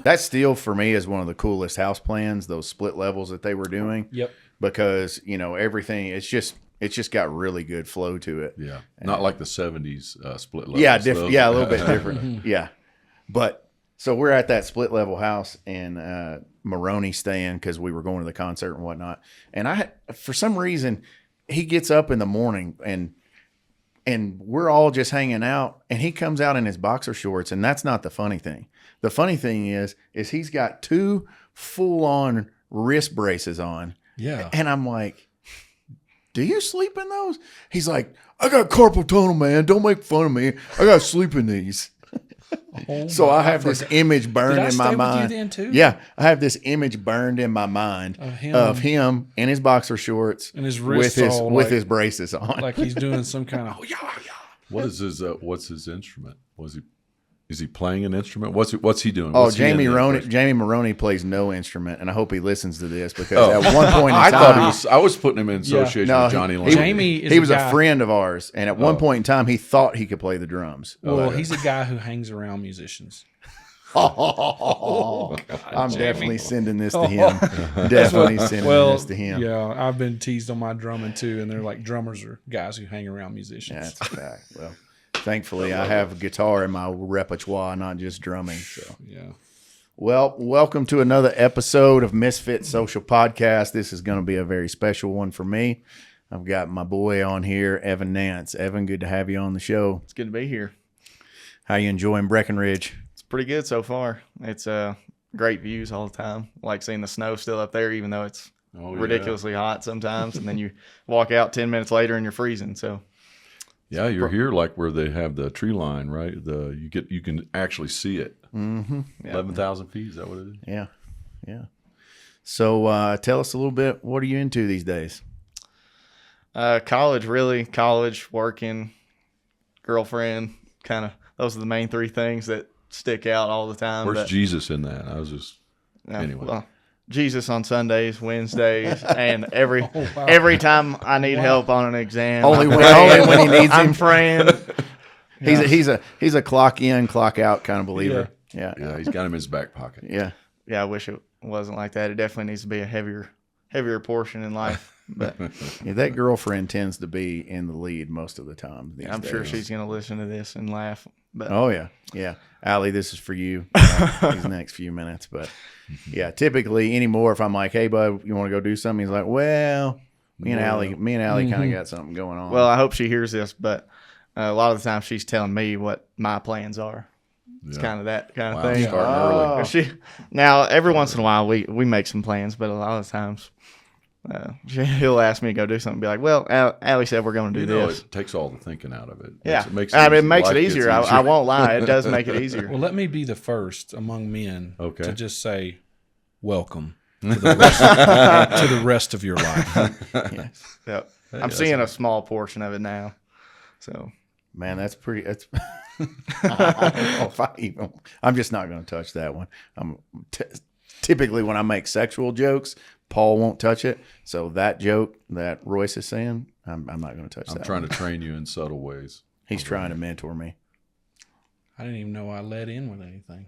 That still for me is one of the coolest house plans, those split levels that they were doing. Yep. Because, everything, it's just got really good flow to it. Yeah. Not like the 70s split levels. Yeah, a little bit different. Yeah. But so we're at that split level house, and Maroney's staying because we were going to the concert and whatnot. And for some reason, he gets up in the morning and we're all just hanging out, and he comes out in his boxer shorts, and that's not the funny thing. The funny thing is he's got 2 full-on wrist braces on. Yeah. And I'm like, do you sleep in those? He's like, I got carpal tunnel, man. Don't make fun of me. I got to sleep in these. So I have this image burned in my mind. With you then too? Yeah, I have this image burned in my mind of him in his boxer shorts and his wrists with his braces on, like he's doing some kind of. What is his? What's his instrument? Is he playing an instrument? What's he doing? Oh, Jamie Maroney plays no instrument, and I hope he listens to this because at one point in time, I was putting him in association with Johnny Lang. He was a friend of ours, and at one point in time, he thought he could play the drums. Well, he's a guy who hangs around musicians. I'm definitely sending this to him. Definitely sending this to him. Yeah, I've been teased on my drumming too, and they're like, drummers are guys who hang around musicians. Yeah, that's a fact. Well, thankfully, I have a guitar in my repertoire, not just drumming. So yeah. Well, welcome to another episode of Misfits Social Podcast. This is going to be a very special one for me. I've got my boy on here, Evan Nance. Evan, good to have you on the show. It's good to be here. How you enjoying Breckenridge? It's pretty good so far. It's great views all the time. Like seeing the snow still up there, even though it's ridiculously hot sometimes. And then you walk out 10 minutes later and you're freezing. So yeah, you're here like where they have the tree line, right? You can actually see it. Mm-hmm. 11,000 feet. Is that what it is? Yeah, yeah. So tell us a little bit. What are you into these days? College, working, girlfriend. Kind of those are the main 3 things that stick out all the time. Where's Jesus in that? I was just anyway. Well, Jesus on Sundays, Wednesdays, and every time I need help on an exam. Only when he needs him. I'm praying. He's a clock in, clock out kind of believer. Yeah. He's got him in his back pocket. Yeah. Yeah, I wish it wasn't like that. It definitely needs to be a heavier portion in life. But yeah, that girlfriend tends to be in the lead most of the time. I'm sure she's going to listen to this and laugh. But oh yeah. Allie, this is for you these next few minutes. But yeah, typically anymore, if I'm like, hey bud, you want to go do something? He's like, well, me and Allie kind of got something going on. Well, I hope she hears this, but a lot of the time she's telling me what my plans are. It's kind of that kind of thing. Starting early. Now, every once in a while we make some plans, but a lot of the times he'll ask me to go do something and be like, well, Allie said we're going to do this. It takes all the thinking out of it. Yeah. It makes it easier. I won't lie. It does make it easier. Well, let me be the first among men to just say, welcome to the rest of your life. Yes. Yep. I'm seeing a small portion of it now. So, man, that's I don't know if I'm just not going to touch that one. Typically when I make sexual jokes, Paul won't touch it. So that joke that Royce is saying, I'm not going to touch that. I'm trying to train you in subtle ways. He's trying to mentor me. I didn't even know I let in with anything.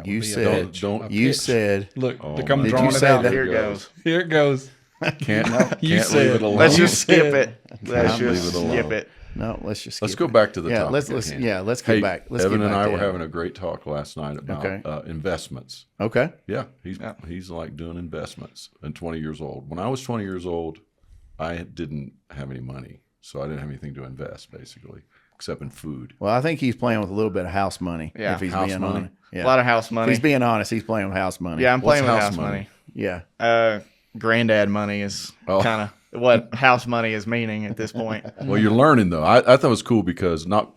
You said, you said, look, did you say out. That? Here it goes. Here it goes. Can't leave it alone. Let's just skip it. Let's just skip it. No, let's just skip Let's go back to the topic. Let's go back. Evan and I were having a great talk last night about investments. Okay. Yeah, he's like doing investments and 20 years old. When I was 20 years old, I didn't have any money, so I didn't have anything to invest basically, except in food. Well, I think he's playing with a little bit of house money. Yeah, if he's being honest. Yeah. A lot of house money. If he's being honest, he's playing with house money. Yeah, I'm playing with house money. Yeah. Granddad money is kind of what house money is meaning at this point. Well, you're learning though. I thought it was cool because not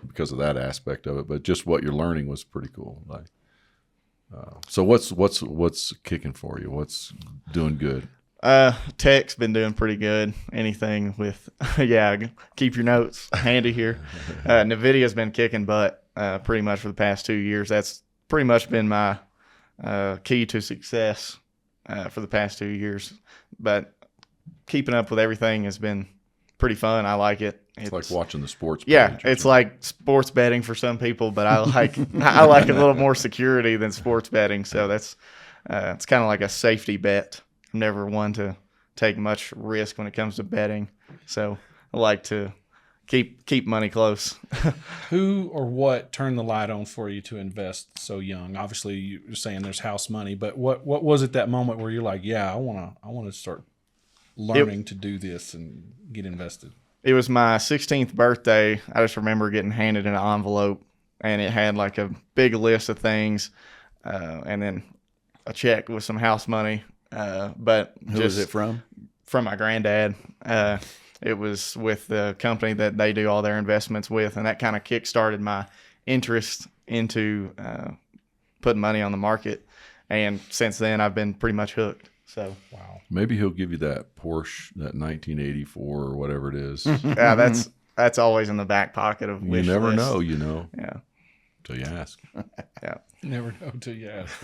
because of that aspect of it, but just what you're learning was pretty cool. Like, so what's kicking for you? What's doing good? Tech's been doing pretty good. Anything with keep your notes handy here. NVIDIA's been kicking butt pretty much for the past 2 years. That's pretty much been my key to success for the past 2 years. But keeping up with everything has been pretty fun. I like it. It's like watching the sports. Yeah, it's like sports betting for some people, but I like a little more security than sports betting. So that's it's kind of like a safety bet. I'm never one to take much risk when it comes to betting, so I like to keep money close. Who or what turned the light on for you to invest so young? Obviously, you're saying there's house money, but what was it that moment where you're like, yeah, I wanna start learning to do this and get invested? It was my 16th birthday. I just remember getting handed an envelope, and it had like a big list of things, and then a check with some house money. But who was it from? From my granddad. It was with the company that they do all their investments with, and that kind of kick-started my interest into putting money on the market. And since then, I've been pretty much hooked. So wow. Maybe he'll give you that Porsche, that 1984 or whatever it is. Yeah, that's always in the back pocket of wish You never list. know, Yeah. Till you ask. Yeah. Never know until you ask.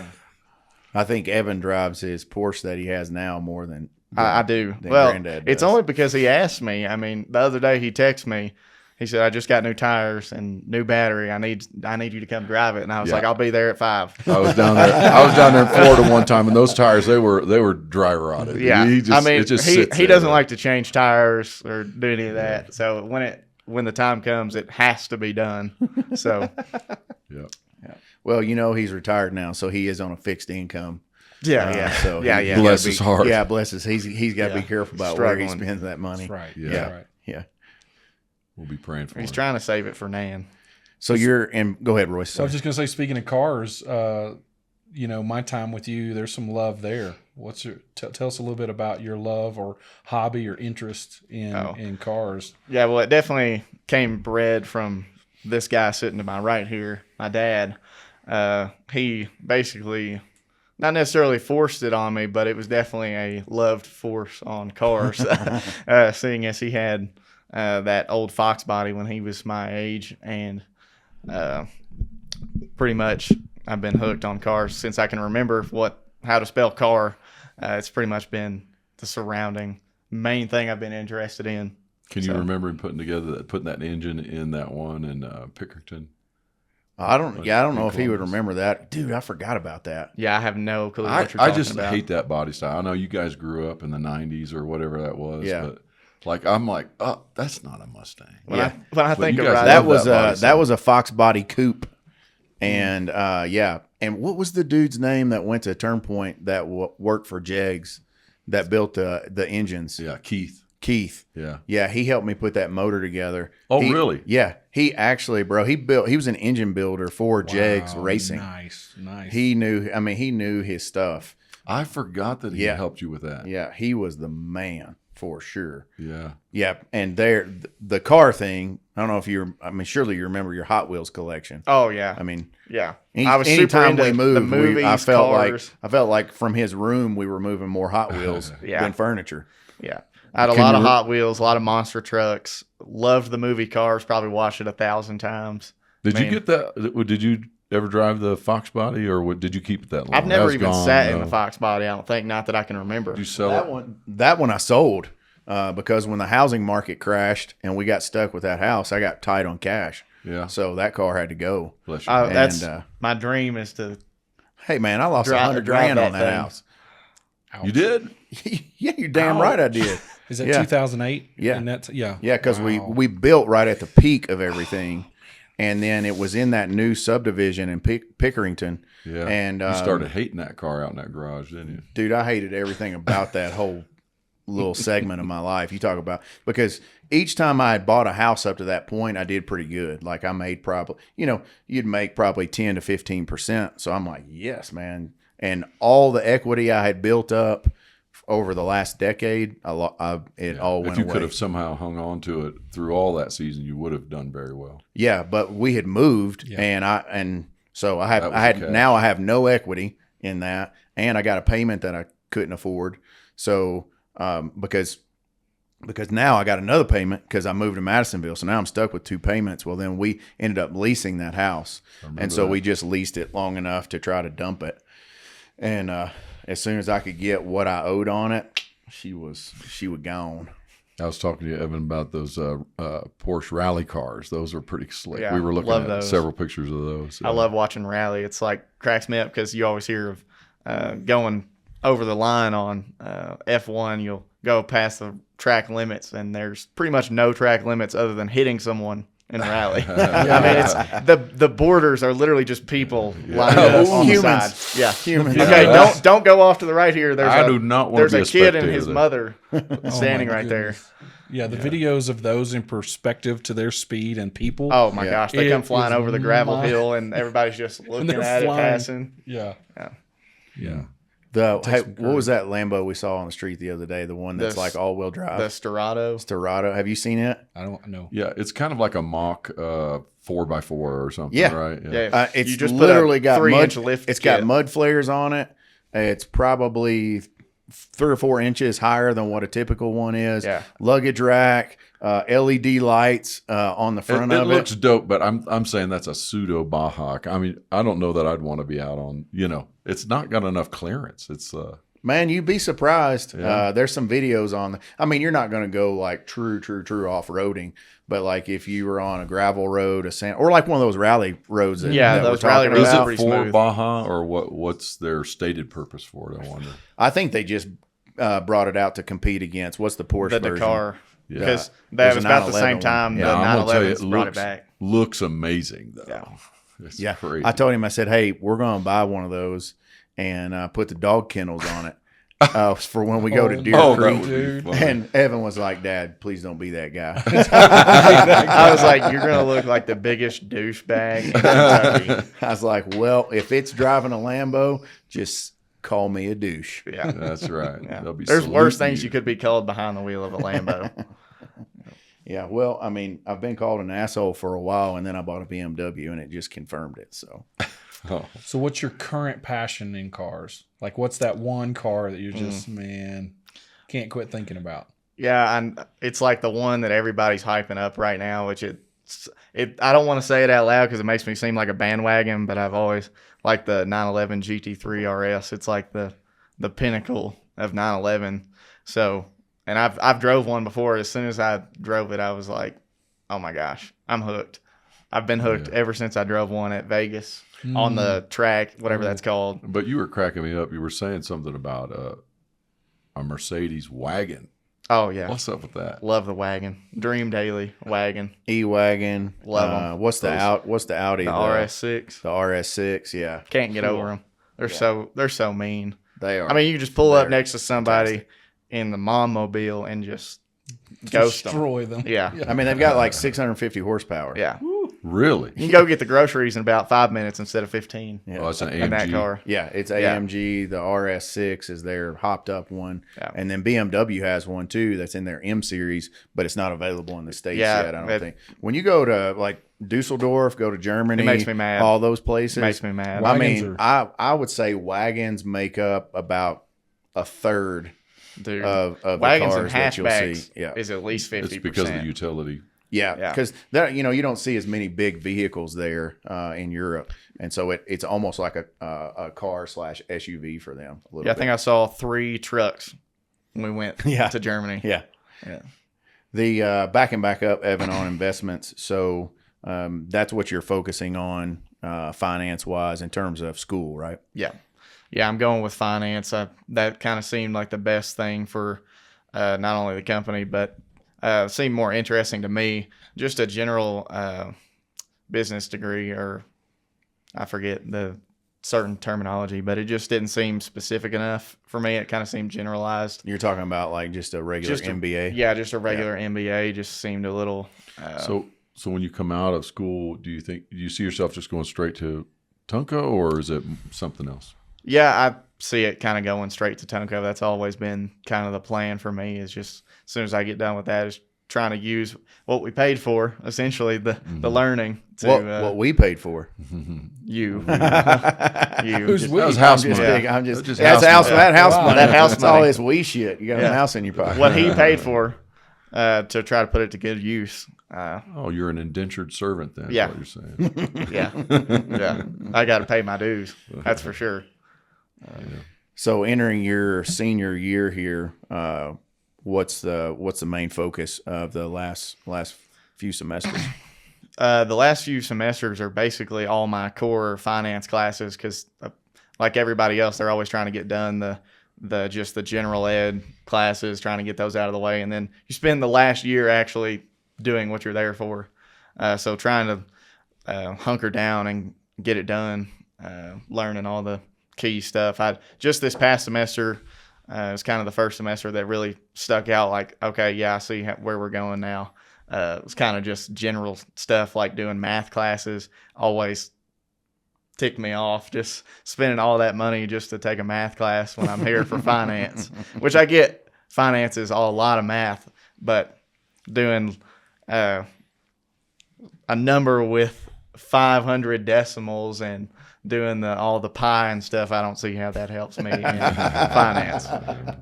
I think Evan drives his Porsche that he has now more than I do. than Well, Granddad it's does. only because he asked me. I mean, the other day he texted me. He said, "I just got new tires and new battery. I need you to come drive it." And I was Yeah. like, "I'll be there at 5." I was down there in Florida one time, and those tires they were dry rotted. Yeah, He just, I mean, it just he sits there. doesn't like to change tires or do any of that. So when the time comes, it has to be done. So Yeah. Well, he's retired now, so he is on a fixed income. yeah. So Yeah, he- yeah. he Bless gotta his be- heart. Yeah, bless his. He's got to Yeah. be careful about where he Struggling. spends that money. That's right. Yeah. Yeah. Right. Yeah. We'll be praying for He's him. trying to save it for Nan. So you're in. Go ahead, Royce. So I was just gonna say, speaking of cars, my time with you, there's some love there. What's your tell us a little bit about your love or hobby or interest in cars? Yeah, well, it definitely came bred from this guy sitting to my right here, my dad. He basically not necessarily forced it on me, but it was definitely a loved force on cars, seeing as he had that old Fox body when he was my age. And pretty much I've been hooked on cars since I can remember how to spell car. It's pretty much been the surrounding main thing I've been interested in. Can you remember him putting that engine in that one in Pickerington? I don't know if he would Columbus. remember that, dude. I forgot about that. Yeah, I have no clue what I you're talking just about. hate that body style. I know you guys grew up in the 90s or whatever that was. Yeah. But I'm like, oh, that's not a Mustang. When I think you of guys riding, That love was that body that style. was a Fox body coupe, and And what was the dude's name that went to Turnpoint that worked for Jegs that built the engines? Yeah, Keith. Keith. Yeah. He helped me put that motor together. Oh, really? Yeah. He actually, bro, he was an engine builder for Jegs Wow, Racing. Nice. He knew his stuff. I forgot that he helped you with that. Yeah, he was the man for sure. Yeah. Yeah, and the car thing, I don't know if surely you remember your Hot Wheels collection. oh yeah, I mean, yeah. I was super anytime into we moved, the movies, I felt cars. like from his room we were moving more Hot Wheels Yeah. than furniture. Yeah. I had a lot of Hot Wheels, a lot of monster trucks. Loved the movie Cars. Probably watched it 1,000 times. Did Man. you get that? Did you ever drive the Fox body, or did you keep it that long? I've That never was even gone, sat in though. the Fox body. I don't think. Not that I can remember. Did you sell it? That one I sold because when the housing market crashed and we got stuck with that house, I got tight on cash. Yeah. So that car had to go. Bless you. That's And, my dream is to. Hey man, I lost Drive $100,000 that on that thing. house. You did? Yeah, you're damn right I did. Is that Yeah. 2008? Yeah. And that's, yeah. Yeah, because Wow. we built right at the peak of everything, and then it was in that new subdivision in Pickerington. Yeah. And you started hating that car out in that garage, didn't you? dude, I hated everything about that whole little segment of my life. You talk about, because each time I had bought a house up to that point, I did pretty good. Like I made probably, you'd make probably 10 to 15%. So I'm like, yes, man. And all the equity I had built up over the last decade, it all went If you away. could have somehow hung on to it through all that season, you would have done very well. Yeah, but we had moved, Yeah. and so I That was had the cash. now I have no equity in that, and I got a payment that I couldn't afford. So because now I got another payment because I moved to Madisonville, so now I'm stuck with two payments. Well, then we ended up leasing that house, and so that. we just leased it long enough to try to dump it. And as soon as I could get what I owed on it, she was gone. I was talking to you, Evan, about those Porsche rally cars. Those are pretty slick. Yeah, We were looking love at those. several pictures of those. I love watching rally. It's like cracks me up because you always hear of going over the line on F1. You'll go past the track limits, and there's pretty much no track limits other than hitting someone in rally. I mean, it's the borders are literally just people lined up on the Humans. side. Yeah, Humans. Okay, don't go off to the right here. I do not want to There's be a a kid and his spectator mother Oh, standing my right there. goodness. Yeah, the videos of those in perspective to their speed and people. Oh my Yeah. gosh, they It come flying is over the gravel my- hill, and everybody's just looking they're at flying. it passing. Yeah. Yeah. What was that Lambo we saw on the street the other day? The one that's The- like all-wheel drive. The Storado. Storado. Have you seen it? I don't know. Yeah, it's kind of like a mock 4x4 or something, Yeah. right? Yeah, It's you just literally put a got 3-inch mud. lift It's got kit. mud flares on it. It's probably 3 or 4 inches higher than what a typical one is. Yeah. Luggage rack, LED lights on the front It of looks dope, but I'm saying that's a pseudo Baja. I mean, I don't know that I'd want to be out on, it's not got enough clearance. It's Man, you'd be surprised. Yeah. There's some videos on. I mean, you're not going to go like true off-roading, but like if you were on a gravel road, or like one of those rally roads. That, Yeah, that we're those rally talking roads is are about. it pretty for smooth. Baja or what's their stated purpose for it, I wonder. I think they just brought it out to compete against what's the Porsche The version? Dakar. Yeah. Because There's that was a about the 911 same time one. the Yeah, I'm gonna tell you, 911s brought it back. looks amazing though. Yeah. It's Yeah, crazy. I told him. I said, "Hey, we're going to buy one of those and put the dog kennels on it for when we go to Deer that Creek." would be funny. And Evan was like, "Dad, please don't be that guy." I was like, you're going to look like the biggest douchebag in Kentucky. I was like, "Well, if it's driving a Lambo, just call me a douche." Yeah. That's right. Yeah. They'll be There's worse saluting things you could be called behind the wheel of a Lambo. Yeah, well, I mean, I've been called an asshole for a while, and then I bought a BMW, and it just confirmed it. So, Oh. So what's your current passion in cars? Like what's that one car that you're just, man, can't quit thinking about? Yeah, and it's like the one that everybody's hyping up right now, which I don't want to say it out loud because it makes me seem like a bandwagon, but I've always liked the 911 GT3 RS. It's like the pinnacle of 911. So, and I've drove one before. As soon as I drove it, I was like, oh my gosh, I'm hooked. I've been hooked ever since I drove one at Vegas on the track, whatever that's called. But you were cracking me up. You were saying something about a Mercedes wagon. Oh yeah, What's up with that? love the wagon. Dream daily wagon. E-Wagon. Love 'em. What's the Audi? The RS6. The RS6. Yeah, Can't get over them. They're so mean. they are. I mean, you can just pull up They're next to somebody in the mom mobile and just ghost them. Destroy them. Yeah. I mean, they've got like 650 horsepower. Yeah. Really? You can go get the groceries in about 5 minutes instead of 15 Yeah. Oh, that's an AMG. in that car. Yeah, it's Yeah. AMG. The RS6 is their hopped up one, Yeah. and then BMW has one too that's in their M series, but it's not available in the States Yeah, yet. I don't it- think. When you go to like Dusseldorf, go to Germany, It makes me mad. All those places Makes me mad. I Wagons mean, are- I would say wagons make up about a third Dude. of the Wagons and cars that you'll see. hatchbacks Yeah, is at least 50%. It's because of the utility. yeah, Yeah. because you don't see as many big vehicles there in Europe, and so it's almost like a car / SUV for them. A little Yeah, I bit. think I saw 3 trucks when we went Yeah. to Germany. Yeah. Yeah. The back up, Evan, on investments. So that's what you're focusing on finance wise in terms of school, right? Yeah. Yeah, I'm going with finance. That kind of seemed like the best thing for not only the company, but seemed more interesting to me. Just a general business degree, or I forget the certain terminology, but it just didn't seem specific enough for me. It kind of seemed generalized. You're talking about like just a regular MBA. Yeah, just a regular MBA just seemed a little. So when you come out of school, do you see yourself just going straight to Tungco, or is it something else? Yeah, I see it kind of going straight to Tungco. That's always been kind of the plan for me, is just as soon as I get done with that, is trying to use what we paid for, essentially the learning to What we paid for. you. Who's Just- we? That was house I'm just money. big. I'm just That's just that's house money. that house Wow. money. That house That's all money. this we shit. You got a Yeah. mouse in your pocket. what he paid for to try to put it to good use. Oh, you're an indentured servant then. Yeah. Is what you're saying. Yeah, I got to pay my dues. That's for sure. So entering your senior year here, what's the main focus of the last few semesters? The last few semesters are basically all my core finance classes because, like everybody else, they're always trying to get done the general ed classes, trying to get those out of the way, and then you spend the last year actually doing what you're there for. So trying to hunker down and get it done, learning all the key stuff. Just this past semester was kind of the first semester that really stuck out. Like, okay, yeah, I see where we're going now. It was kind of just general stuff like doing math classes. Always ticked me off, just spending all that money just to take a math class when I'm here for finance, which I get. Finance is a lot of math, but doing a number with 500 decimals and doing all the pi and stuff, I don't see how that helps me in finance.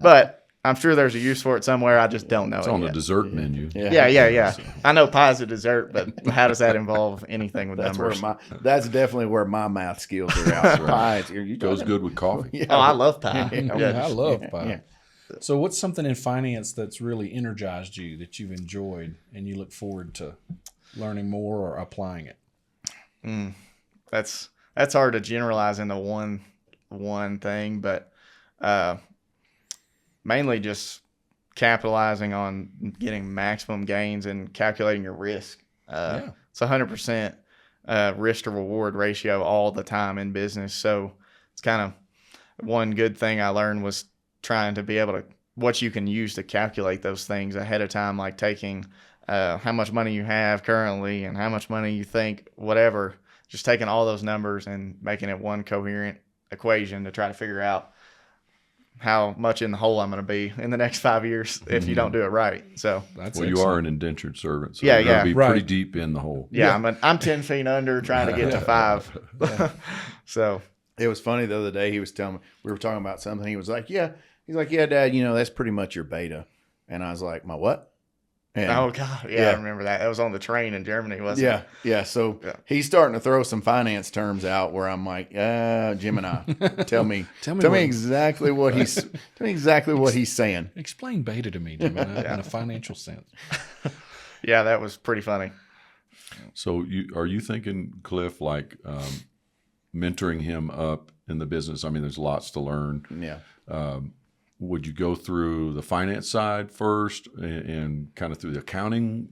But I'm sure there's a use for it somewhere. I just don't know. It's it on the yet. dessert menu. Yeah. I know pie is a dessert, but how does that involve anything with numbers? That's definitely where my math skills are out. Pie, Goes good with coffee. Yeah. Oh, I love pie. I love pie. Yeah. So what's something in finance that's really energized you, that you've enjoyed, and you look forward to learning more or applying it? That's hard to generalize into one thing, but mainly just capitalizing on getting maximum gains and calculating your risk. It's 100% risk to reward ratio all the time in business. So it's kind of one good thing I learned was trying to be able to, what you can use to calculate those things ahead of time, like taking how much money you have currently and how much money you think, whatever, just taking all those numbers and making it one coherent equation to try to figure out how much in the hole I'm going to be in the next 5 years if you don't do it right. So You are an indentured servant, so Yeah, you're going yeah. to be Right. pretty deep in the hole. I'm 10 feet under trying to get to 5. So It was funny the other day. He was telling me, we were talking about something. He was like, yeah, Dad, that's pretty much your beta. And I was like, my what? And oh god, yeah, I remember that. That was on the train in Germany, wasn't it? Yeah. So he's starting to throw some finance terms out where I'm like, Jim and I, tell me exactly what he's saying. Explain beta to me, Jim, in a financial sense. Yeah, that was pretty funny. So are you thinking, Cliff, like mentoring him up in the business? I mean, there's lots to learn. Yeah. Would you go through the finance side first and kind of through the accounting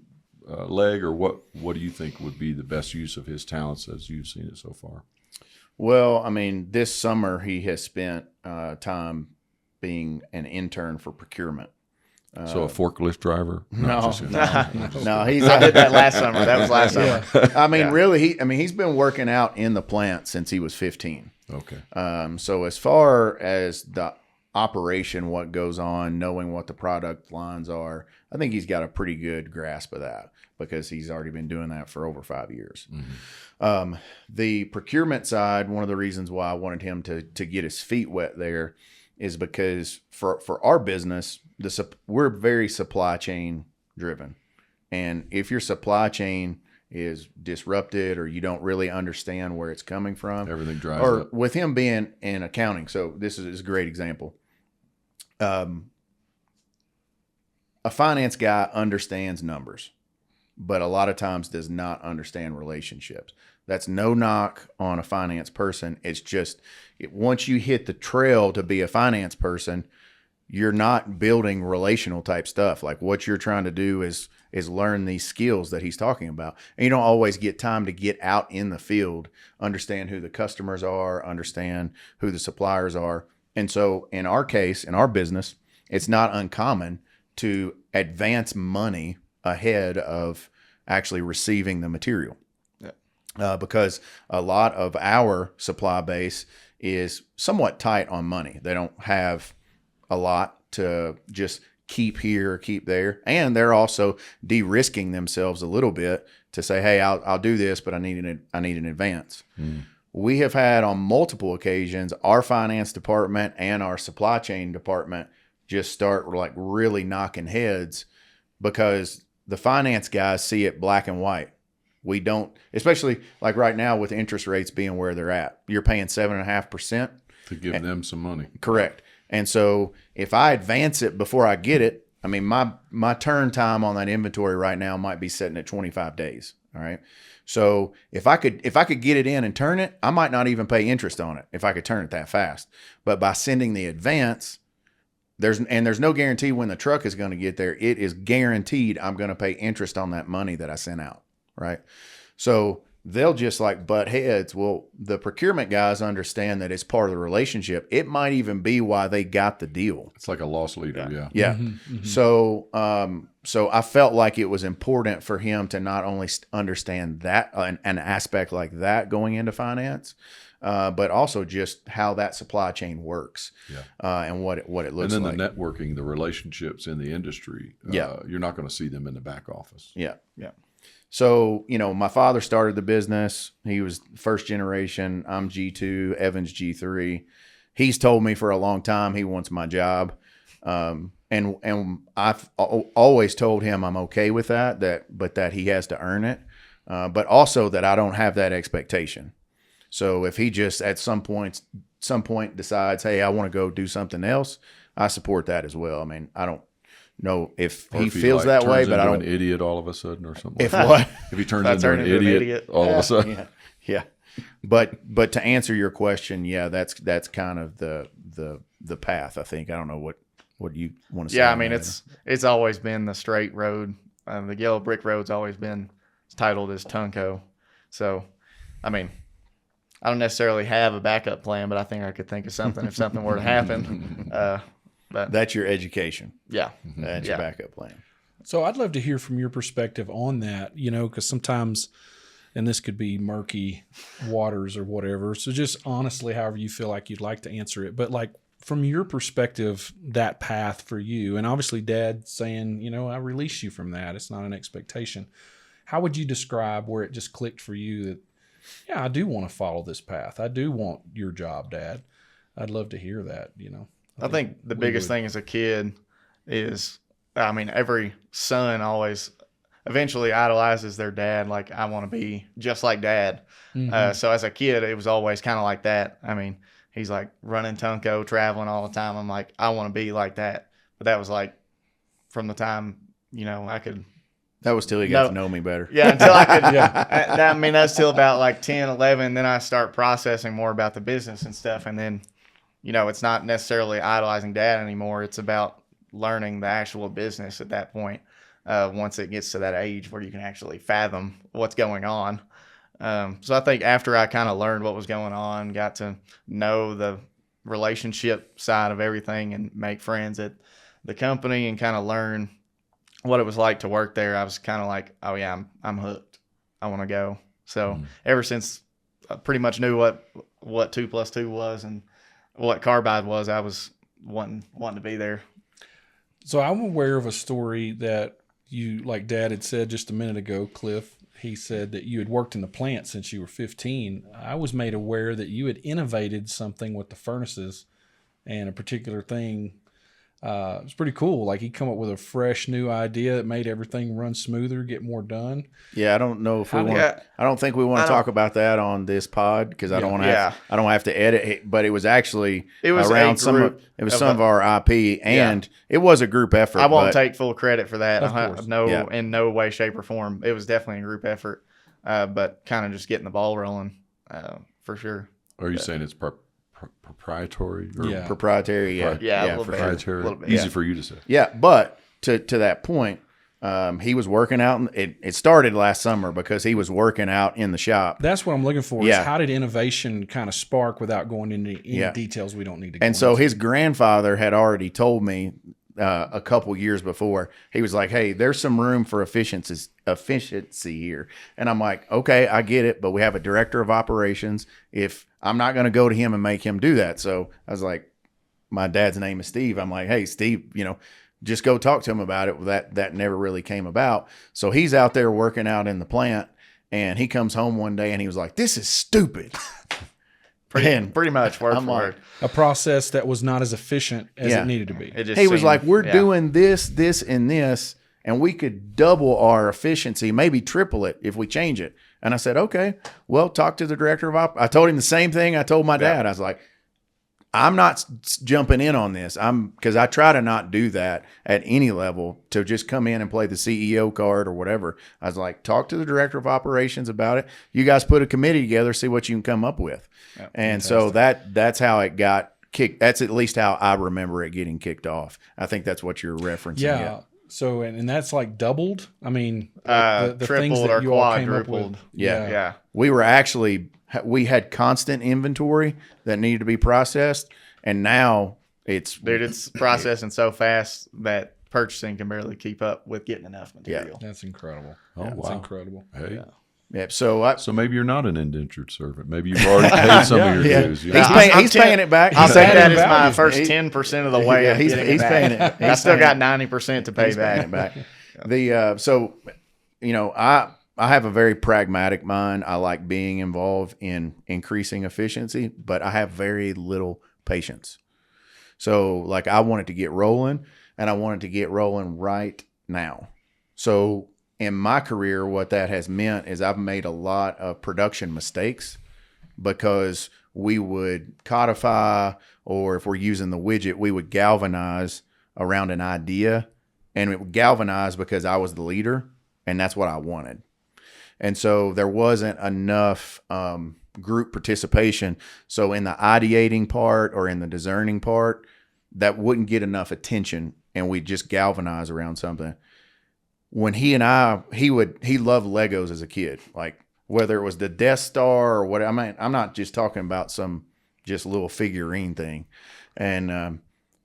leg, or what do you think would be the best use of his talents as you've seen it so far? Well, I mean, this summer he has spent time being an intern for procurement. So a forklift driver? No. I did that last summer. That was last summer. I mean, really, he's been working out in the plant since he was 15. Okay. So as far as the operation, what goes on, knowing what the product lines are, I think he's got a pretty good grasp of that because he's already been doing that for over 5 years. Mm-hmm. The procurement side, one of the reasons why I wanted him to get his feet wet there is because for our business, we're very supply chain driven. And if your supply chain is disrupted or you don't really understand where it's coming from, everything dries or up. with him being in accounting, so this is a great example. A finance guy understands numbers, but a lot of times does not understand relationships. That's no knock on a finance person. It's just once you hit the trail to be a finance person, you're not building relational type stuff. Like what you're trying to do is learn these skills that he's talking about. And you don't always get time to get out in the field, understand who the customers are, understand who the suppliers are. And so in our case, in our business, it's not uncommon to advance money ahead of actually receiving the material. Because a lot of our supply base is somewhat tight on money. They don't have a lot to just keep here or keep there. And they're also de-risking themselves a little bit to say, hey, I'll do this, but I need an advance. We have had on multiple occasions our finance department and our supply chain department just start like really knocking heads because the finance guys see it black and white. We don't, especially like right now with interest rates being where they're at. You're paying 7.5%. To give them some money. Correct. And so if I advance it before I get it, I mean, my turn time on that inventory right now might be sitting at 25 days. All right. So if I could get it in and turn it, I might not even pay interest on it if I could turn it that fast. But by sending the advance, there's no guarantee when the truck is going to get there. It is guaranteed I'm going to pay interest on that money that I sent out. Right. So they'll just like butt heads. Well, the procurement guys understand that it's part of the relationship. It might even be why they got the deal. It's like a loss leader. Yeah. Yeah. So, so I felt like it was important for him to not only understand that an aspect like that going into finance, but also just how that supply chain works, and what it looks like. And then the networking, the relationships in the industry. You're not going to see them in the back office. Yeah. Yeah. So, my father started the business. He was first generation. I'm G2, Evan's G3. He's told me for a long time he wants my job. And I've always told him I'm okay with that, but that he has to earn it. But also that I don't have that expectation. So if he just at some point decides, hey, I want to go do something else, I support that as well. I mean, I don't know if he feels that way, but I don't. An idiot all of a sudden or something. If what? If he turns into an idiot all of a sudden. Yeah. But to answer your question, that's kind of the path. I think. I don't know what you want to say. Yeah, I mean it's always been the straight road. The yellow brick road's always been titled as Tungco. So, I mean, I don't necessarily have a backup plan, but I think I could think of something if something were to happen. But that's your education. Yeah, that's your backup plan. So I'd love to hear from your perspective on that, because sometimes, and this could be murky waters or whatever. So just honestly, however you feel like you'd like to answer it, but like from your perspective, that path for you, and obviously Dad saying, I release you from that. It's not an expectation. How would you describe where it just clicked for you that, yeah, I do want to follow this path. I do want your job, Dad. I'd love to hear that, I think the biggest thing as a kid is, I mean, every son always eventually idolizes their dad. Like, I want to be just like Dad. So as a kid, it was always kind of like that. I mean, he's like running Tungco, traveling all the time. I'm like, I want to be like that. But that was like from the time, I could. That was till he got to know me better. Yeah, until I could. I mean, that's till about like 10, 11. Then I start processing more about the business and stuff. And then, it's not necessarily idolizing Dad anymore. It's about learning the actual business at that point. Once it gets to that age where you can actually fathom what's going on. So I think after I kind of learned what was going on, got to know the relationship side of everything and make friends at the company and kind of learn what it was like to work there, I was kind of like, oh yeah, I'm hooked. I want to go. So ever since I pretty much knew what 2 + 2 was and what carbide was, I was wanting to be there. So I'm aware of a story that you, like Dad had said just a minute ago, Cliff. He said that you had worked in the plant since you were 15. I was made aware that you had innovated something with the furnaces and a particular thing. It was pretty cool. Like, he come up with a fresh new idea that made everything run smoother, get more done. Yeah, I don't know if we want. I don't think we want to talk about that on this pod because I don't want to. I don't have to edit it. But it was actually around some of our IP, and it was a group effort. I won't take full credit for that. In no way, shape, or form. It was definitely a group effort, but kind of just getting the ball rolling, for sure. Are you saying it's proprietary? Or proprietary, proprietary. A little bit, Easy for you to say. Yeah, but to that point, he was working out. It started last summer because he was working out in the shop. That's what I'm looking for. Is how did innovation kind of spark without going into any details we don't need to go into? And so his grandfather had already told me a couple years before. He was like, hey, there's some room for efficiency here. And I'm like, okay, I get it, but we have a director of operations. If I'm not going to go to him and make him do that. So I was like, my dad's name is Steve. I'm like, hey, Steve, just go talk to him about it. That never really came about. So he's out there working out in the plant, and he comes home one day and he was like, this is stupid. Pretty much word for word. A process that was not as efficient as it needed to be. He was like, we're doing this, and this, and we could double our efficiency, maybe triple it if we change it. And I said, okay, well, talk to the director of I told him the same thing I told my dad. I was like, I'm not jumping in on this. Because I try to not do that at any level, to just come in and play the CEO card or whatever. I was like, talk to the director of operations about it. You guys put a committee together, see what you can come up with. Yeah, and so that's how it got kicked. That's at least how I remember it getting kicked off. I think that's what you're referencing. Yeah. So, and that's like doubled. I mean, the things tripled that or you all came up quadrupled. with. Yeah. We had constant inventory that needed to be processed, and now it's processing so fast that purchasing can barely keep up with getting enough material. That's incredible. Oh, That's wow. incredible. Hey. yeah. So maybe you're not an indentured servant. Maybe you've already paid some of your dues. You know? he's paying it back. I'll take that as my value. first 10% of the way. Yeah, of he's getting it back. paying it. I still got 90% to pay back. So, I have a very pragmatic mind. I like being involved in increasing efficiency, but I have very little patience. So, like, I want it to get rolling, and I want it to get rolling right now. So, in my career, what that has meant is I've made a lot of production mistakes, because we would codify, or if we're using the widget, we would galvanize around an idea, and it would galvanize because I was the leader, and that's what I wanted. And so there wasn't enough group participation. So in the ideating part or in the discerning part, that wouldn't get enough attention, and we'd just galvanize around something. When he loved Legos as a kid, like whether it was the Death Star or what. I mean, I'm not just talking about some just little figurine thing. And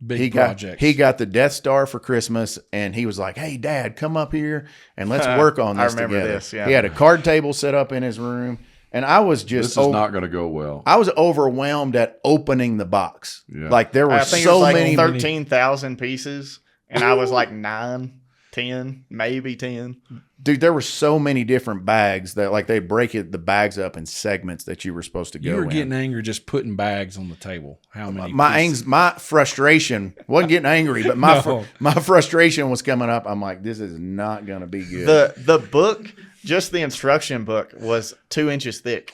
he got the Death Star for Christmas, and he was like, "Hey, Dad, come up here and let's work on this together." This, yeah. He had a card table set up in his room, and I was just This is not going to go well. I was overwhelmed at opening the box. Yeah. Like there were I think so it was like many 13,000 pieces, and I was like 9, 10, maybe 10. Dude, there were so many different bags that, like, they break the bags up in segments that you were supposed to go You were in. getting angry just putting bags on the table. How many? My frustration wasn't getting angry, but my frustration was coming up. I'm like, this is not going to be good. The book, just the instruction book, was 2 inches thick.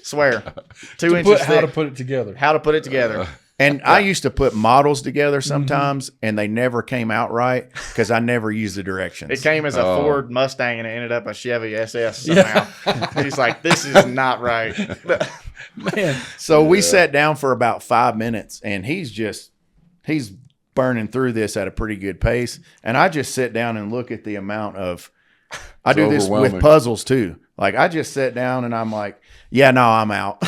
Swear, 2 inches thick. How to put it together. How to put it together. And I used to put models together sometimes, and they never came out right because I never used the directions. It came as a Ford Mustang, and it ended up a Chevy SS somehow. He's like, this is not right. Man. So we sat down for about 5 minutes, and he's burning through this at a pretty good pace. And I just sit down and look at the amount of, I do this with puzzles too. Like, I just sat down and I'm like, yeah, no, I'm out.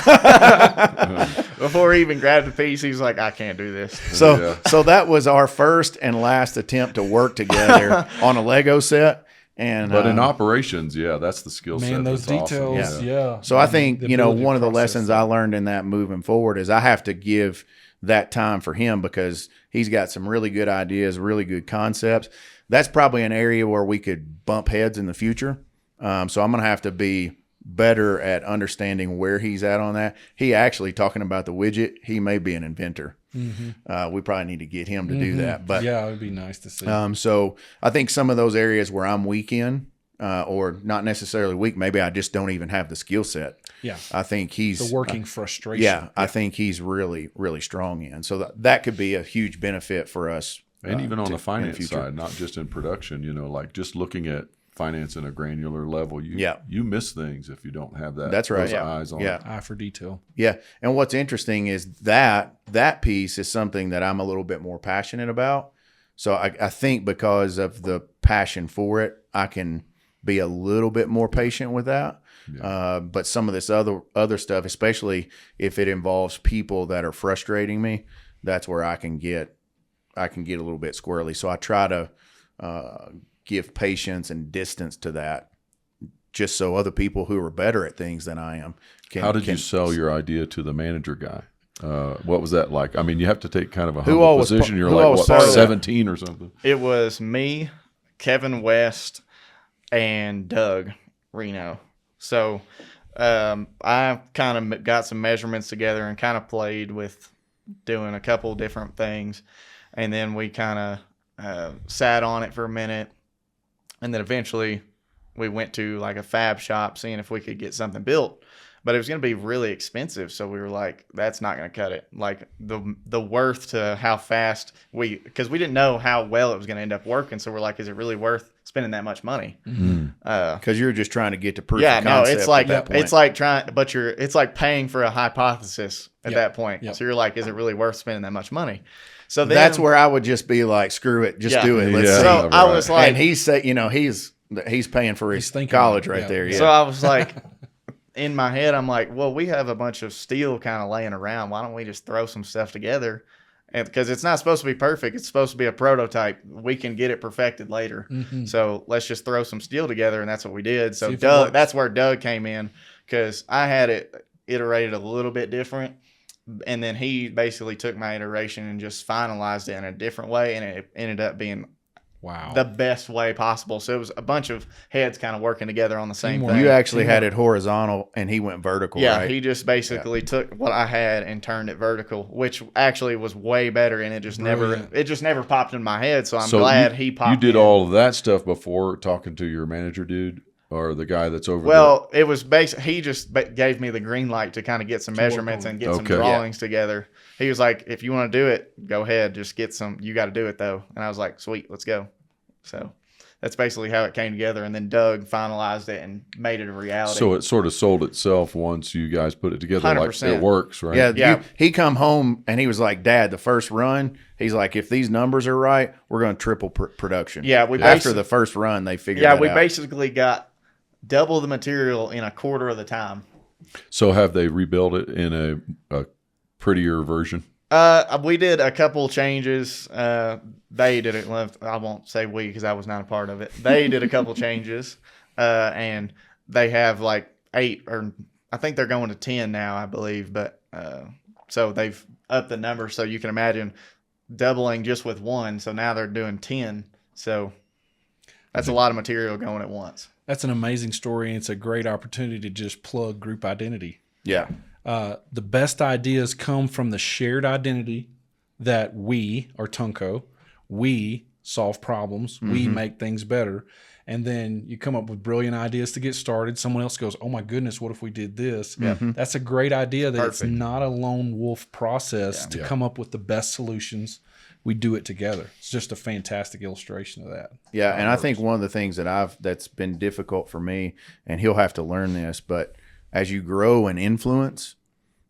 Before he even grabbed the piece, he's like, I can't do this. So that was our first and last attempt to work together on a Lego set. But in operations, that's the skill set. Man, those that's details, awesome. yeah. So I think, one of the lessons I learned in that moving forward is I have to give that time for him, because he's got some really good ideas, really good concepts. That's probably an area where we could bump heads in the future. So I'm going to have to be better at understanding where he's at on that. He actually, talking about the widget, he may be an inventor. We probably need to get him to do that. But yeah, it would be nice to see. So I think some of those areas where I'm weak in, or not necessarily weak, maybe I just don't even have the skill set. Yeah. I think he's the working frustration. Yeah, I think he's really, really strong in. So that could be a huge benefit for us. And even on the finance side, not just in production, like just looking at finance in a granular level, you miss things if you don't have that. That's right. Those eyes on it. Eye for detail. Yeah. And what's interesting is that piece is something that I'm a little bit more passionate about. So I think because of the passion for it, I can be a little bit more patient with that. Yeah. But some of this other stuff, especially if it involves people that are frustrating me, that's where I can get a little bit squirrely. So I try to give patience and distance to that, just so other people who are better at things than I am How did you sell your idea to the manager guy? What was that like? I mean, you have to take kind of a humble position. You're like, what, 17 or something? It was me, Kevin West, and Doug Reno. So I kind of got some measurements together and kind of played with doing a couple different things. And then we kind of sat on it for a minute. And then eventually we went to like a fab shop seeing if we could get something built. but it was going to be really expensive. So we were like, that's not going to cut it. Like the worth to how fast because we didn't know how well it was going to end up working. So we're like, is it really worth spending that much money? Because you're just trying to get to proof Yeah, of no, concept it's like, at that point. it's like paying for a hypothesis at that point. Yep. So you're like, is it really worth spending that much money? So then, That's where I would just be like, screw it, just do it. Let's Yeah. see. so I was like, And he's he's paying for his thinking college about it, right yeah. there. Yeah. So I was like, in my head, I'm like, well, we have a bunch of steel kind of laying around. Why don't we just throw some stuff together? And because it's not supposed to be perfect, it's supposed to be a prototype. We can get it perfected later. So let's just throw some steel together, and that's what we did. So that's where Doug came in, because I had it iterated a little bit different, and then he basically took my iteration and just finalized it in a different way, and it ended up being the best way possible. So it was a bunch of heads kind of working together on the same thing. You actually had it horizontal, and he went vertical, Yeah, right? he just basically took what I had and turned it vertical, which actually was way better, and it just never popped in my head. So I'm glad he popped. You did in. all of that stuff before talking to your manager dude or the guy that's over Well, it was he just gave me the green light to kind of get some measurements and get some drawings together. He was like, if you want to do it, go ahead, just get some. You got to do it though. And I was like, sweet, let's go. So that's basically how it came together. And then Doug finalized it and made it a reality. So it sort of sold itself once you guys put it together. 100%. Like it works, right? Yeah. He come home and he was like, Dad, the first run, he's like, if these numbers are right, we're going to triple production. Yeah, after the first run, they figured that out. Yeah, we basically got double the material in a quarter of the time. So have they rebuilt it in a prettier version? We did a couple changes. They did it. Well, I won't say we because I was not a part of it. They did a couple changes, and they have like 8, or I think they're going to 10 now, I believe. But so they've upped the number, so you can imagine doubling just with 1. So now they're doing 10. So that's a lot of material going at once. That's an amazing story, and it's a great opportunity to just plug group identity. Yeah. The best ideas come from the shared identity that we are Tungco. We solve problems. We make things better. And then you come up with brilliant ideas to get started. Someone else goes, oh my goodness, what if we did this? That's a great idea that it's not a lone wolf process to come up with the best solutions. We do it together. It's just a fantastic illustration of that. Yeah, and I think one of the things that's been difficult for me, and he'll have to learn this, but as you grow and influence,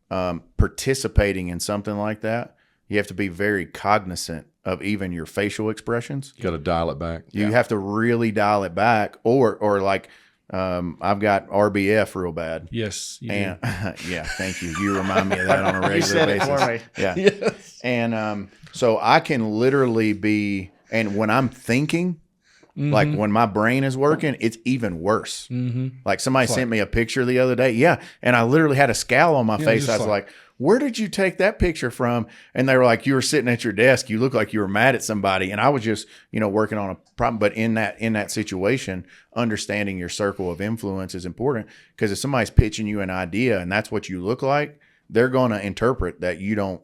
participating in something like that, you have to be very cognizant of even your facial expressions. You got to dial it back. You have to really dial it back, or like I've got RBF real bad. Yes. And yeah, thank you. You remind me of that on a regular You said basis. it for me. Yeah. Yes. And so I can literally be, and when I'm thinking, like when my brain is working, it's even worse. Like somebody sent me a picture the other day. Yeah. And I literally had a scowl on my face. I was like, where did you take that picture from? And they were like, you were sitting at your desk. You look like you were mad at somebody. And I was just, working on a problem. But in that situation, understanding your circle of influence is important, because if somebody's pitching you an idea and that's what you look like, they're going to interpret that you don't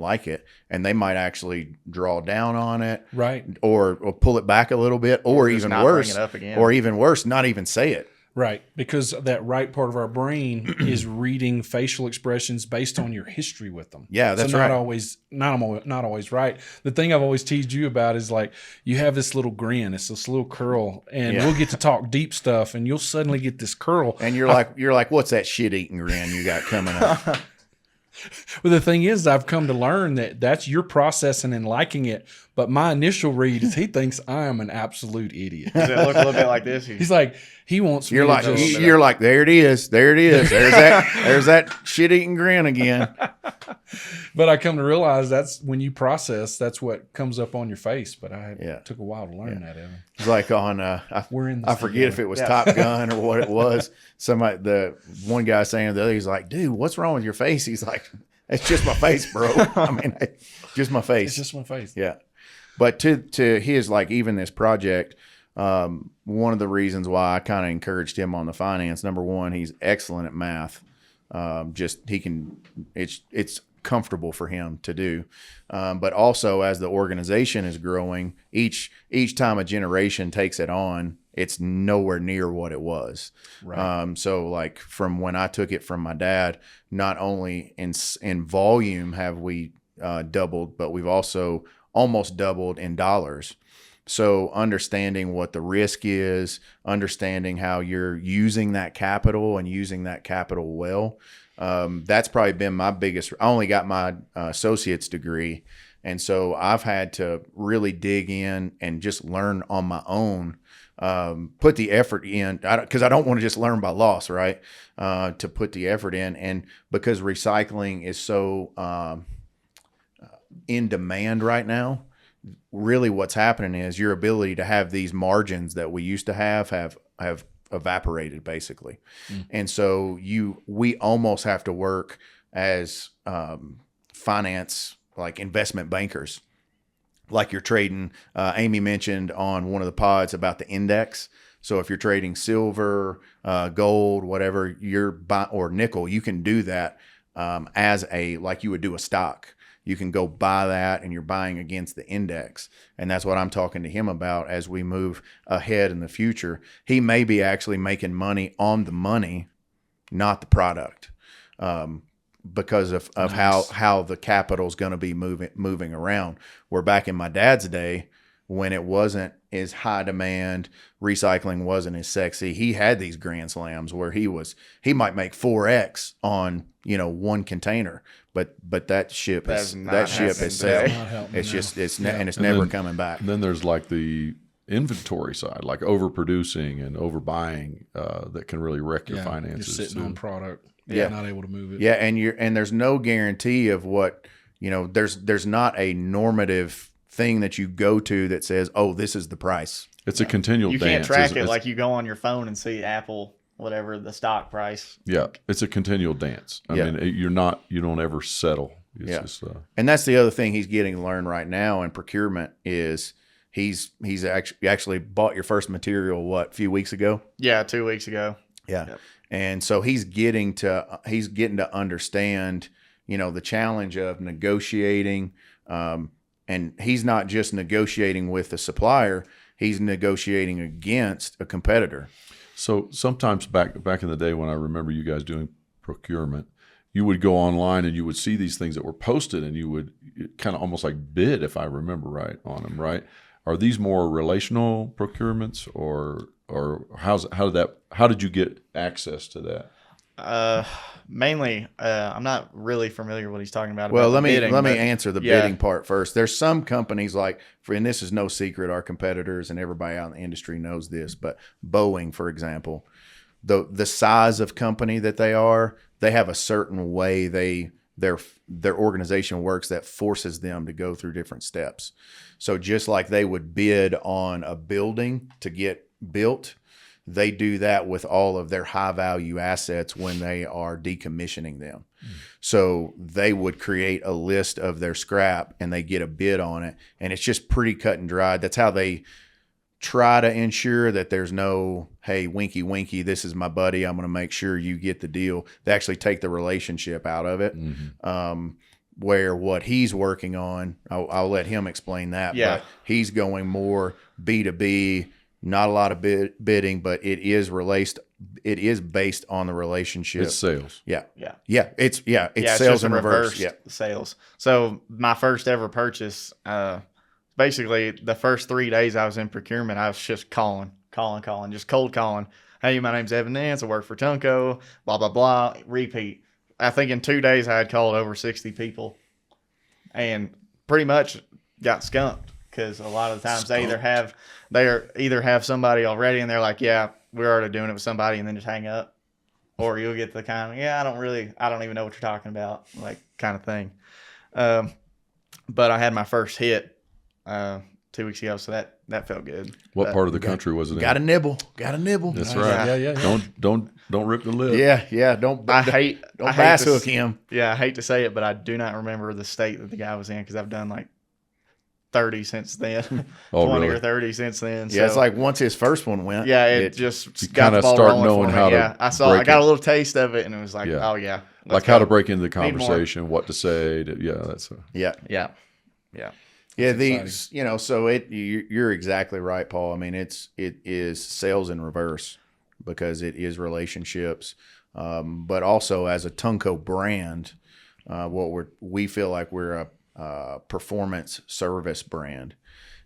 like it, and they might actually draw down on it, Right. or pull it back a little bit, or even worse, bring it up again. or even worse, not even say it. Right. Because that right part of our brain is reading facial expressions based on your history with them. Yeah, that's so not right. not always right. The thing I've always teased you about is like, you have this little grin, it's this little curl, and we'll get to talk deep stuff, and you'll suddenly get this curl. And you're like, what's that shit eating grin you got coming up? Well, the thing is, I've come to learn that that's your processing and liking it. But my initial read is he thinks I am an absolute idiot. Does it look a little bit like this? He's like, he wants You're me like, to just, you're like, there it is. There's that shit eating grin again. But I come to realize that's when you process, that's what comes up on your face. But I took a while to learn that, Evan. It's like on, We're in this I forget if it was Top Gun or what it was. The one guy saying the other, he's like, dude, what's wrong with your face? He's like, it's just my face, bro. I mean, just my face. It's just my face. Yeah. But to his, like, even this project, one of the reasons why I kind of encouraged him on the finance, number one, he's excellent at math. It's comfortable for him to do. But also, as the organization is growing, each time a generation takes it on, it's nowhere near what it was. Right. So like from when I took it from my dad, not only in volume have we doubled, but we've also almost doubled in dollars. So understanding what the risk is, understanding how you're using that capital and using that capital well, that's probably been my biggest. I only got my associate's degree, and so I've had to really dig in and just learn on my own, put the effort in, because I don't want to just learn by loss, right? To put the effort in, and because recycling is so in demand right now, really what's happening is your ability to have these margins that we used to have evaporated basically. And so we almost have to work as finance, like investment bankers, like you're trading. Amy mentioned on one of the pods about the index. So if you're trading silver, gold, whatever you're buying, or nickel, you can do that as like you would do a stock. You can go buy that, and you're buying against the index. And that's what I'm talking to him about as we move ahead in the future. He may be actually making money on the money, not the product, because of Nice. how the capital is going to be moving around. Where back in my dad's day, when it wasn't as high demand, recycling wasn't as sexy, he had these grand slams where he might make 4x on one container, but that ship has sailed. And it's never coming back. And then there's like the inventory side, like overproducing and overbuying, that can really wreck your finances. You're sitting too. on product. Yeah. Not able to move it. Yeah, and there's no guarantee of what there's not a normative thing that you go to that says, oh, this is the price. It's a continual You dance. can't track it It's- like you go on your phone and see Apple, whatever the stock price. Yeah, it's a continual dance. I Yeah. mean, you don't ever settle. It's just, And that's the other thing he's getting to learn right now in procurement is he's actually bought your first material, a few weeks ago? Yeah, 2 weeks ago. Yeah. Yep. And so he's getting to understand, the challenge of negotiating. And he's not just negotiating with the supplier, he's negotiating against a competitor. So sometimes back in the day when I remember you guys doing procurement, you would go online and you would see these things that were posted and you would kind of almost like bid, if I remember right, on them, right? Are these more relational procurements or how did you get access to that? Mainly, I'm not really familiar with what he's talking about. Well, the let me bidding, let me but answer the yeah. bidding part first. There's some companies and this is no secret, our competitors and everybody out in the industry knows this, but Boeing, for example, the size of company that they have a certain way their organization works that forces them to go through different steps. So just like they would bid on a building to get built, they do that with all of their high value assets when they are decommissioning them. So they would create a list of their scrap and they get a bid on it. And it's just pretty cut and dried. That's how they try to ensure that there's no, hey, winky, winky, this is my buddy, I'm going to make sure you get the deal. They actually take the relationship out of it. Where what he's working on, I'll let him explain that. Yeah. But he's going more B2B, not a lot of bidding, but it is based on the relationship. It's sales. Yeah. Yeah. Yeah. It's sales just in a reverse. Yeah. sales. So my first ever purchase, basically the first 3 days I was in procurement, I was just calling, just cold calling. Hey, my name's Evan Nance. I work for Tungco, blah, blah, blah, repeat. I think in 2 days I had called over 60 people and pretty much got skunked because a lot of the times they either have somebody already and they're like, yeah, we're already doing it with somebody, and then just hang up. Or you'll get the kind of, I don't even know what you're talking about, like kind of thing. But I had my first hit 2 weeks ago, so that felt good. What part of the country was it in? Got a nibble. That's right. Yeah. Don't rip the lip. Yeah. Don't I bass hook him. Yeah, I hate to say it, but I do not remember the state that the guy was in because I've done like 30 since then, 20 really? or 30 since then. Yeah, it's like once his first one went. Yeah, it just You got the kinda ball start rolling knowing for me. how to Yeah, I break got it. a little taste of it, and it was like, Yeah. oh yeah, Like let's how go. to break into the Need more. conversation, what to say. Yeah, that's Yeah. Yeah. Yeah, exciting. so you're exactly right, Paul. I mean, it is sales in reverse because it is relationships, but also as a Tungco brand, we feel like we're a performance service brand,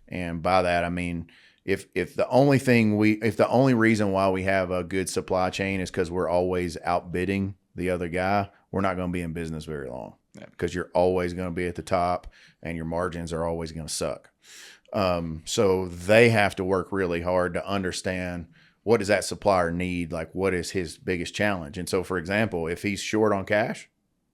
and by that I mean if the only reason why we have a good supply chain is because we're always outbidding the other guy, we're not going to be in business very long. Because you're always going to be at the top and your margins are always going to suck. So they have to work really hard to understand what does that supplier need? Like, what is his biggest challenge? And so, for example, if he's short on cash,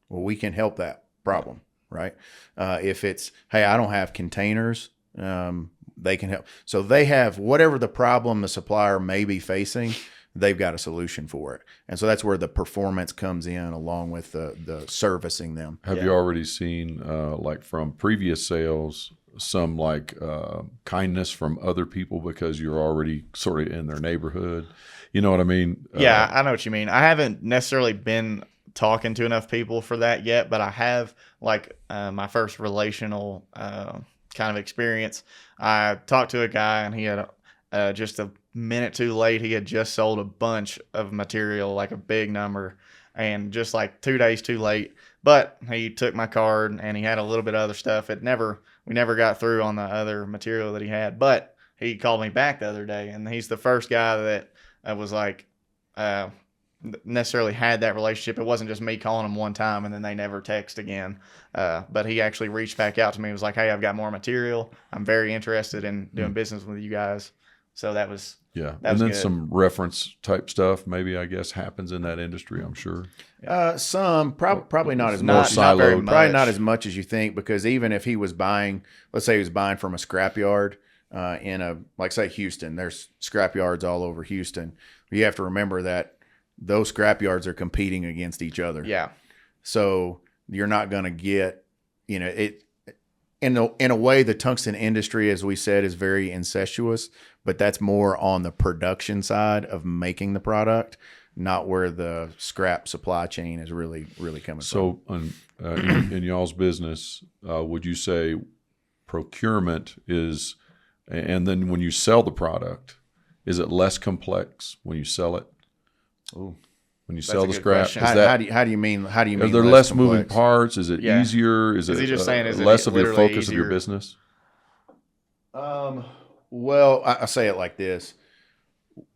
well, we can help that problem, right? If it's, hey, I don't have containers, they can help. So they have whatever the problem the supplier may be facing, they've got a solution for it. And so that's where the performance comes in along with the servicing them. Have you already seen, like from previous sales, some like kindness from other people because you're already sort of in their neighborhood? You know what I mean? Yeah, I know what you mean. I haven't necessarily been talking to enough people for that yet, but I have like my first relational kind of experience. I talked to a guy and he had just a minute too late. He had just sold a bunch of material, like a big number, and just like 2 days too late. But he took my card and he had a little bit of other stuff. We never got through on the other material that he had, but he called me back the other day, and he's the first guy that was like necessarily had that relationship. It wasn't just me calling him one time and then they never text again. But he actually reached back out to me and was like, hey, I've got more material. I'm very interested in doing business with you guys. So that was and then good. some reference type stuff maybe, I guess, happens in that industry, I'm sure. Some probably not as More much. siloed. Probably not as much as you think, because even if he was buying, let's say he was buying from a scrapyard like say Houston, there's scrapyards all over Houston. You have to remember that those scrapyards are competing against each other. Yeah. So you're not going to get, it. In a way, the tungsten industry, as we said, is very incestuous, but that's more on the production side of making the product, not where the scrap supply chain is really coming from. So in y'all's business, would you say procurement is, and then when you sell the product, is it less complex when you sell it? Ooh. When you sell the scrap, question. How do you mean? Are there less moving complex? parts? Is it easier? Is he just saying, is it less of your literally focus of your easier? business? Well, I say it like this: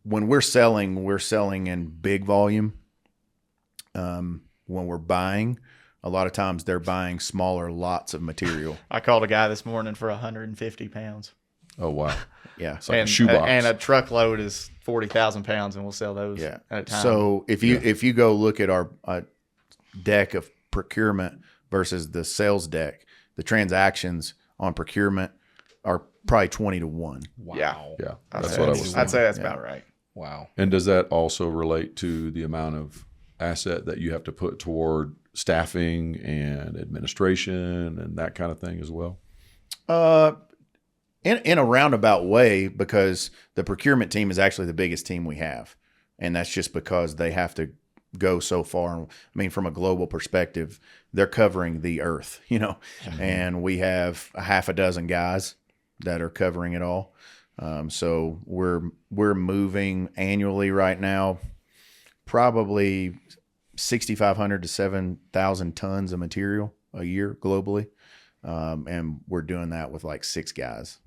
when we're selling in big volume. When we're buying, a lot of times they're buying smaller lots of material. I called a guy this morning for 150 pounds. Oh wow! Yeah, It's like a shoebox. And a truckload is 40,000 pounds, and we'll sell those yeah. at a time. So if you go look at our deck of procurement versus the sales deck, the transactions on procurement are probably 20 to 1. Wow. Yeah, I'd that's say what I was I'd say thinking. that's about right. Wow. And does that also relate to the amount of asset that you have to put toward staffing and administration and that kind of thing as well? In a roundabout way, because the procurement team is actually the biggest team we have. And that's just because they have to go so far. I mean, from a global perspective, they're covering the earth, and we have a half a dozen guys that are covering it all. So we're moving annually right now, probably 6,500 to 7,000 tons of material a year globally. And we're doing that with like 6 guys.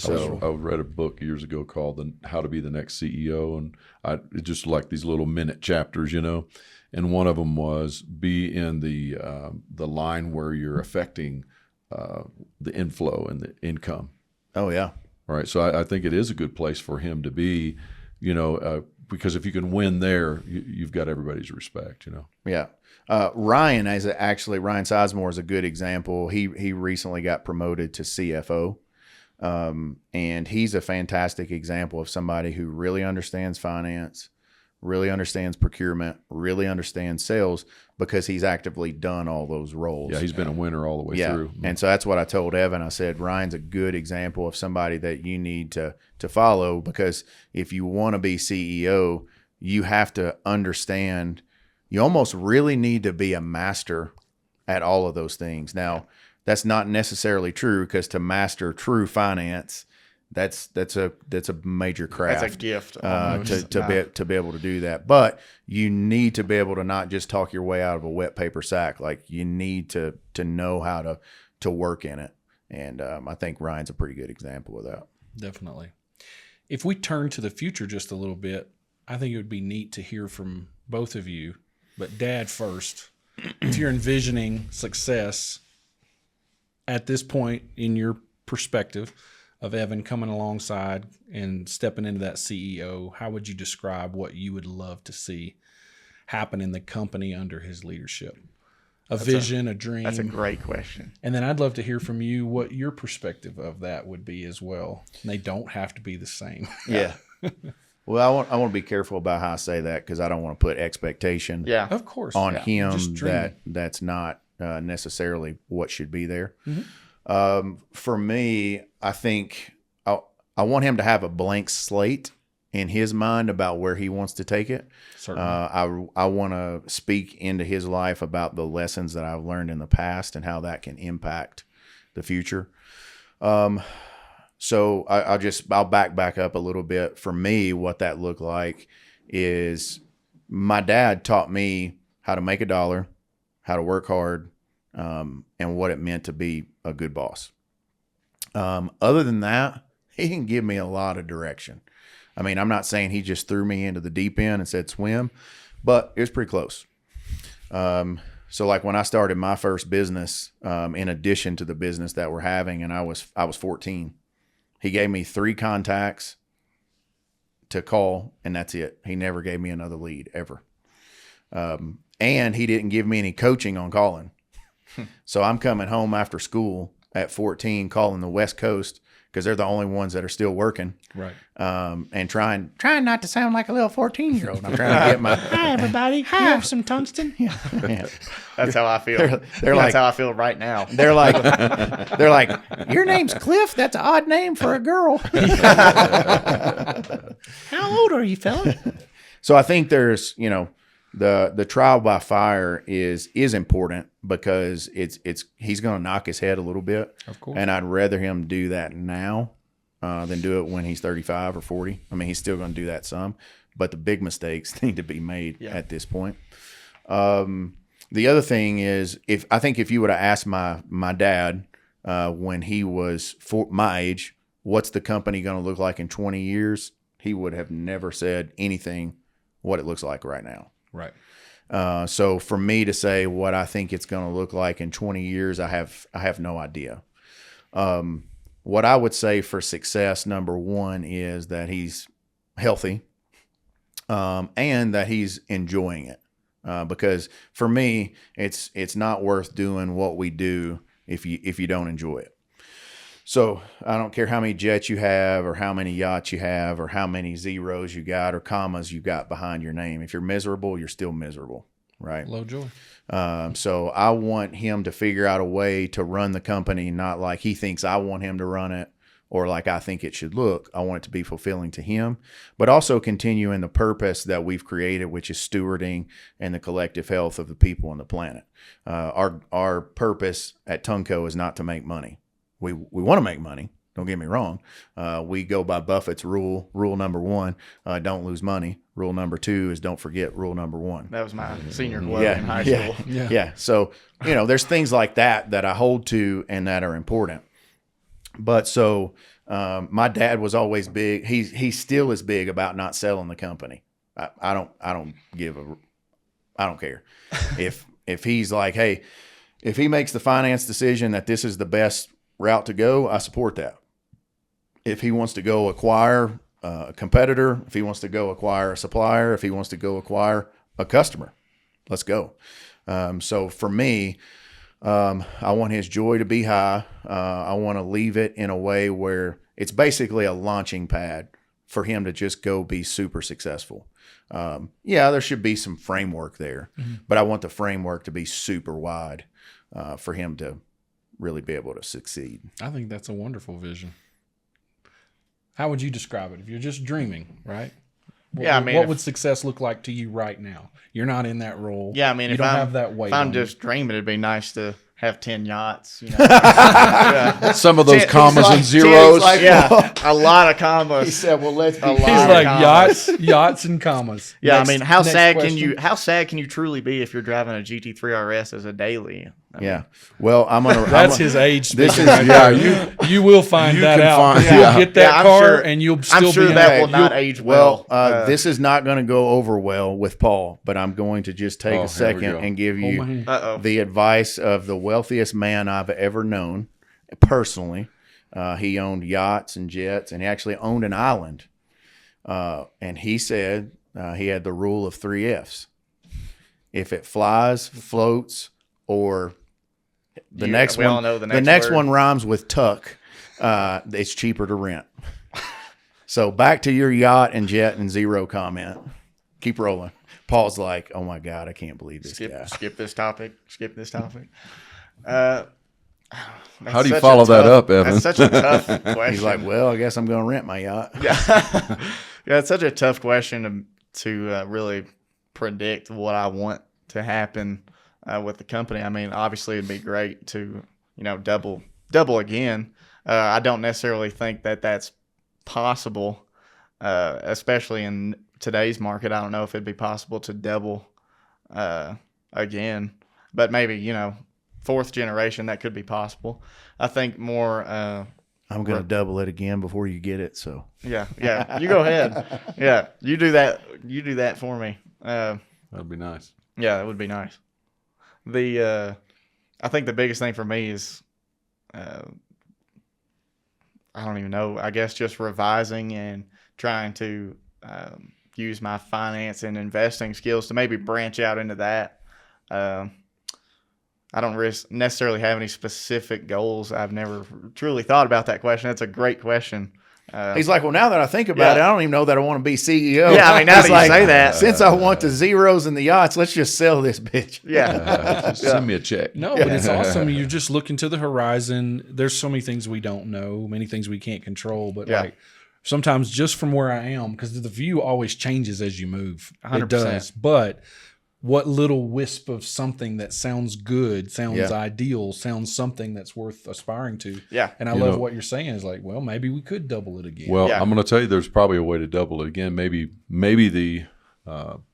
I read a book years ago called How to Be the Next CEO, and it just like these little minute chapters, and one of them was be in the line where you're affecting the inflow and the income. Oh yeah. All right. So I think it is a good place for him to be, because if you can win there, you've got everybody's respect, Yeah. Ryan Sizemore is a good example. He recently got promoted to CFO. And he's a fantastic example of somebody who really understands finance, really understands procurement, really understands sales, because he's actively done all those roles. Yeah, he's been a winner all the way through. And so that's what I told Evan. I said, Ryan's a good example of somebody that you need to follow, because if you want to be CEO, you have to understand, you almost really need to be a master at all of those things. Now, that's not necessarily true, because to master true finance, that's a major craft. That's a gift to be able to do that. But you need to be able to not just talk your way out of a wet paper sack. Like, you need to know how to work in it. And I think Ryan's a pretty good example of that. Definitely. If we turn to the future just a little bit, I think it would be neat to hear from both of you, but Dad first. If you're envisioning success at this point in your perspective of Evan coming alongside and stepping into that CEO, how would you describe what you would love to see happen in the company under his leadership? A dream. That's a great question. And then I'd love to hear from you what your perspective of that would be as well. And they don't have to be the same. Yeah. Well, I want to be careful about how I say that, because I don't want to put expectation Of course. on him Just dreaming. that's not necessarily what should be there. Mm-hmm. For me, I think I want him to have a blank slate in his mind about where he wants to take it. Certainly. I want to speak into his life about the lessons that I've learned in the past and how that can impact the future. So I'll back up a little bit. For me, what that looked like is my dad taught me how to make a dollar, how to work hard, and what it meant to be a good boss. Other than that, he didn't give me a lot of direction. I mean, I'm not saying he just threw me into the deep end and said swim, but it was pretty close. So like when I started my first business, in addition to the business that we're having, and I was 14, he gave me 3 contacts to call, and that's it. He never gave me another lead ever. And he didn't give me any coaching on calling. So I'm coming home after school at 14, calling the West Coast, because they're the only ones that are still working. Right. And trying not to sound like a little 14-year-old. I'm trying to get my, hi, everybody. Hi. You have some tungsten? Yeah. That's how I feel. They're That's like, how I feel right now. they're like, your name's Cliff? That's an odd name for a girl. How old are you, fella? So I think there's, the trial by fire is important, because he's going to knock his head a little bit. Of course. And I'd rather him do that now than do it when he's 35 or 40. I mean, he's still going to do that some, but the big mistakes need to be made at this point. The other thing is, if you would have asked my dad when he was my age, what's the company going to look like in 20 years? He would have never said anything what it looks like right now. Right. So for me to say what I think it's going to look like in 20 years, I have no idea. What I would say for success, number one, is that he's healthy, and that he's enjoying it. Because for me, it's not worth doing what we do if you don't enjoy it. So I don't care how many jets you have, or how many yachts you have, or how many zeros you got or commas you got behind your name. If you're miserable, you're still miserable, right? Low joy. So I want him to figure out a way to run the company, not like he thinks I want him to run it, or like I think it should look. I want it to be fulfilling to him, but also continue in the purpose that we've created, which is stewarding and the collective health of the people on the planet. Our purpose at Tungco is not to make money. We want to make money. Don't get me wrong. We go by Buffett's rule. Rule number 1, don't lose money. Rule number 2 is don't forget rule number 1. That was my senior quote in high school. Yeah. So, there's things like that I hold to and that are important. But so my dad was always big. He still is big about not selling the company. I don't care. If he's like, hey, if he makes the finance decision that this is the best route to go, I support that. If he wants to go acquire a competitor, if he wants to go acquire a supplier, if he wants to go acquire a customer, let's go. So for me, I want his joy to be high. I want to leave it in a way where it's basically a launching pad for him to just go be super successful. There should be some framework there, but I want the framework to be super wide for him to really be able to succeed. I think that's a wonderful vision. How would you describe it if you're just dreaming, right? What would success look like to you right now? You're not in that role. Yeah, I mean, you don't have that weight. If I'm just dreaming, it'd be nice to have 10 yachts. You know, yeah. Some of those 10 commas like- and zeros. like- Yeah, a lot of commas. He said, "Well, let's be A lot He's of like commas. yachts and commas. Yeah, Next- I mean, how next sad question. how sad can you truly be if you're driving a GT3 RS as a daily? I mean, Yeah. Well, I'm gonna. That's his age. This speaking is- right yeah, there. You will find you that can out. find- You'll yeah. get that I'm car sure- and you'll I'm still sure be that in will not age Well, well. this is not going to go over well with Paul, but I'm going to just take Oh, here a we second go. and give Hold my you hand. Uh-oh. the advice of the wealthiest man I've ever known personally. He owned yachts and jets, and he actually owned an island. And he said he had the rule of 3 F's. If it flies, floats, or the next we one, all know the the next next word. one rhymes with tuck, it's cheaper to rent. So back to your yacht and jet and zero comment. Keep rolling. Paul's like, oh my God, I can't believe this guy. Skip this topic. How do you follow that up, Evan? That's such a tough question. He's like, well, I guess I'm going to rent my yacht. yeah, it's such a tough question to really predict what I want to happen with the company. I mean, obviously, it'd be great to double again. I don't necessarily think that that's possible, especially in today's market. I don't know if it'd be possible to double again, but maybe 4th generation that could be possible. I think more. I'm going to double it again before you get it. So Yeah. You go ahead. Yeah, you do that. You do that for me. That'd be nice. Yeah, that would be nice. I think the biggest thing for me is, I don't even know. I guess just revising and trying to use my finance and investing skills to maybe branch out into that. I don't necessarily have any specific goals. I've never truly thought about that question. That's a great question. he's like, well, now that I think about it, I don't even know that I want to be CEO. Yeah, I mean, now He's that you say that. since I want the zeros and the yachts, let's just sell this bitch. Yeah. Just send me a check. No, but it's awesome. You're just looking to the horizon. There's so many things we don't know, many things we can't control. But Yeah. like sometimes just from where I am, because the view always changes as you move. 100%. It does. But what little wisp of something that sounds good, sounds Yeah. ideal, sounds something that's worth aspiring to. Yeah. And I You love know- what you're saying is like, well, maybe we could double it again. Well, Yeah. I'm going to tell you, there's probably a way to double it again. Maybe the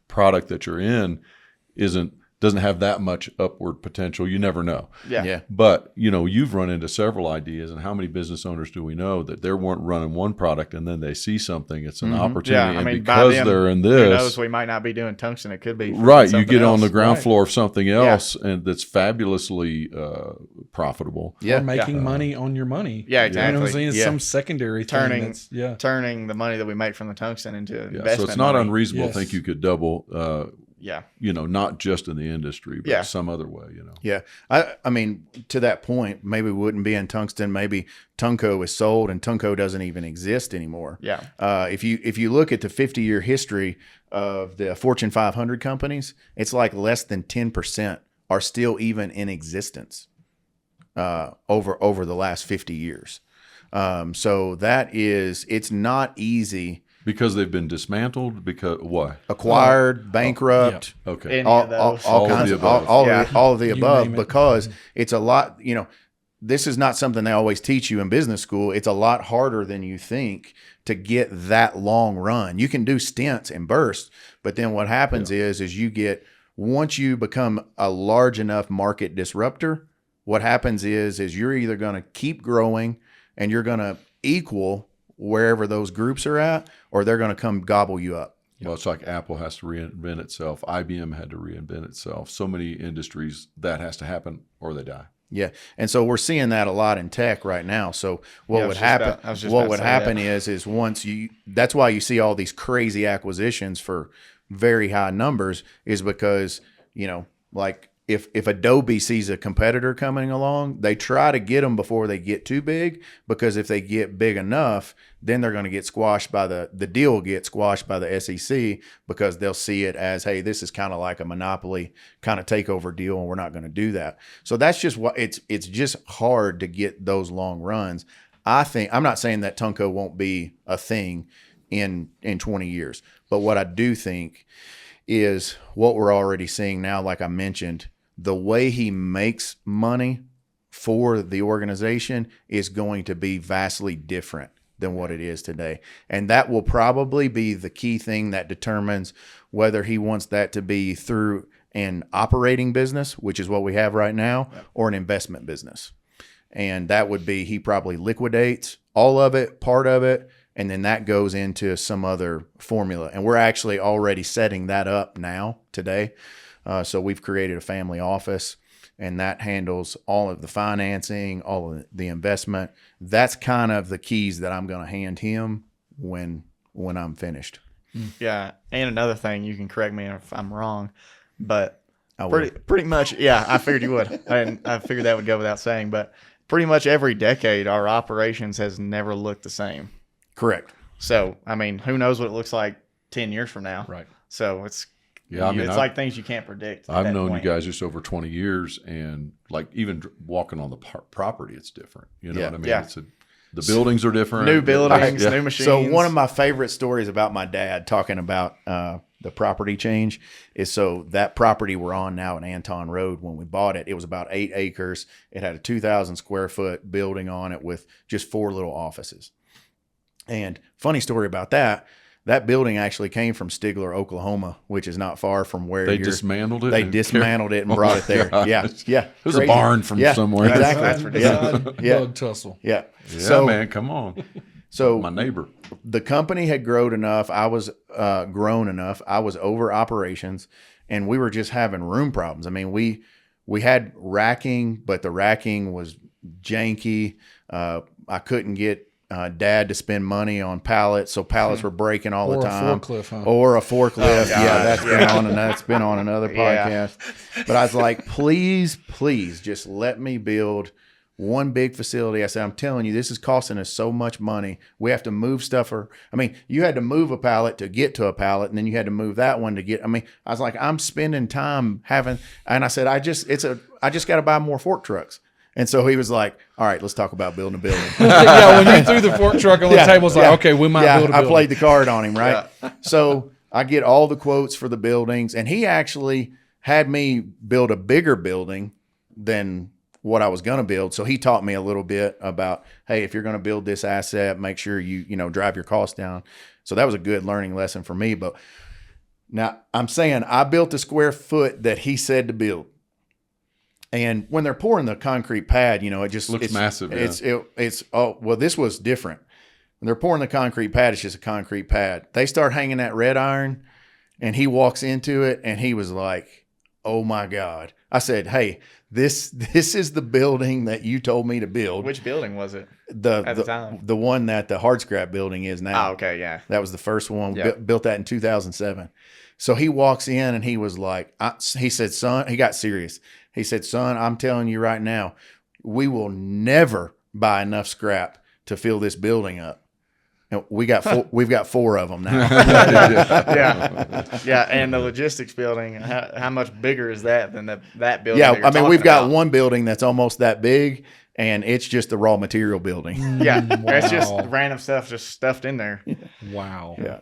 product that you're in doesn't have that much upward potential. You never know. Yeah. But you've run into several ideas, and how many business owners do we know that they weren't running one product and then they see something? It's an opportunity, Yeah, I and mean, by because then, they're in who knows? this, We might not be doing tungsten. It could be right? You something get on else. the ground Right. floor of something else, and that's fabulously profitable. Yeah. Or making money on your money. Yeah, You know what I'm exactly. saying? It's Yeah. some secondary Turning- thing. That's, turning the money that we make from the tungsten into Yeah, investment. so it's not money. unreasonable Yes. to think you could double. Yeah, Not just in the industry, but Yeah. some other way. Yeah. I mean, to that point, maybe we wouldn't be in tungsten. Maybe Tungco is sold and Tungco doesn't even exist anymore. yeah, If you look at the 50-year history of the Fortune 500 companies, it's like less than 10% are still even in existence over the last 50 years. So it's not easy. Because they've been dismantled. Because why? Acquired, bankrupt, Okay. Any of those. All of kinds the of above. all of the You above, name it. because it's a lot. This is not something they always teach you in business school. It's a lot harder than you think to get that long run. You can do stints and bursts, but then what happens is once you become a large enough market disruptor, what happens is you're either going to keep growing and you're going to equal wherever those groups are at, or they're going to come gobble you up. Well, it's like Apple has to reinvent itself. IBM had to reinvent itself. So many industries that has to happen, or they die. Yeah, and so we're seeing that a lot in tech right now. So what I would was just happen? about- I was just What about would to say happen that. is once you. That's why you see all these crazy acquisitions for very high numbers, is because like if Adobe sees a competitor coming along, they try to get them before they get too big, because if they get big enough, then they're going to get squashed by the deal will get squashed by the SEC, because they'll see it as, hey, this is kind of like a monopoly kind of takeover deal, and we're not going to do that. So that's just what it's just hard to get those long runs. I'm not saying that Tungco won't be a thing in 20 years, but what I do think is what we're already seeing now, like I mentioned, the way he makes money for the organization is going to be vastly different than what it is today. And that will probably be the key thing that determines whether he wants that to be through an operating business, which is what we have right now, or an investment business. And that would be, he probably liquidates all of it, part of it, and then that goes into some other formula. And we're actually already setting that up now today. So we've created a family office, and that handles all of the financing, all of the investment. That's kind of the keys that I'm going to hand him when I'm finished. Yeah, and another thing, you can correct me if I'm wrong, but I will. pretty much, yeah, I figured you would. And I figured that would go without saying, but pretty much every decade, our operations has never looked the same. Correct. So, I mean, who knows what it looks like 10 years from now? Right. So it's it's like things you can't predict. at I've that known point. you guys just over 20 years, and like even walking on the property, it's different. You know Yeah. what I mean? Yeah. The buildings are different. New buildings, Yeah. new machines. So one of my favorite stories about my dad talking about the property change is, so that property we're on now in Anton Road, when we bought it, it was about 8 acres. It had a 2,000 square foot building on it with just 4 little offices. And funny story about that building actually came from Stigler, Oklahoma, which is not far from where They dismantled it. They and dismantled it and brought it there. gosh. Yeah. Yeah. It was Crazy. a barn from Yeah, somewhere. Exactly. That's ridiculous. Yeah. Bug tussle. Yeah. Yeah, So, man, come on. so My neighbor. the company had grown enough. I was grown enough. I was over operations, and we were just having room problems. I mean, we had racking, but the racking was janky. I couldn't get Dad to spend money on pallets, so pallets were breaking all Or the a time. forklift, huh? Or a forklift. Oh, Yeah, gosh. that's been on another Yeah. podcast. But I was like, please, just let me build one big facility. I said, I'm telling you, this is costing us so much money. We have to move stuff. You had to move a pallet to get to a pallet, and then you had to move that one to get. I was like, I'm spending time and I said, I just got to buy more fork trucks. And so he was like, all right, let's talk about building a building. Yeah, when you threw the fork truck on the table, it's like, okay, we might build a building. I played the card on him, right? So I get all the quotes for the buildings, and he actually had me build a bigger building than what I was going to build. So he taught me a little bit about, hey, if you're going to build this asset, make sure you drive your costs down. So that was a good learning lesson for me. But now I'm saying I built a square foot that he said to build. And when they're pouring the concrete pad, it just Looks massive. Yeah. This was different. When they're pouring the concrete pad, it's just a concrete pad. They start hanging that red iron, and he walks into it, and he was like, "Oh my God!" I said, "Hey, this is the building that you told me to build." Which building was it at the time? The one that the hard scrap building is now. Oh, okay, yeah. That was the first one. Yeah. Built that in 2007. So he walks in, and he was like, he said, "Son," he got serious. He said, "Son, I'm telling you right now, we will never buy enough scrap to fill this building up." And we've got 4 of them now. Yeah, and the logistics building, how much bigger is that than that building? Yeah, that you're we've talking got about? one building that's almost that big, and it's just the raw material building. Yeah, Wow. it's just random stuff just stuffed in there. Wow. Yeah.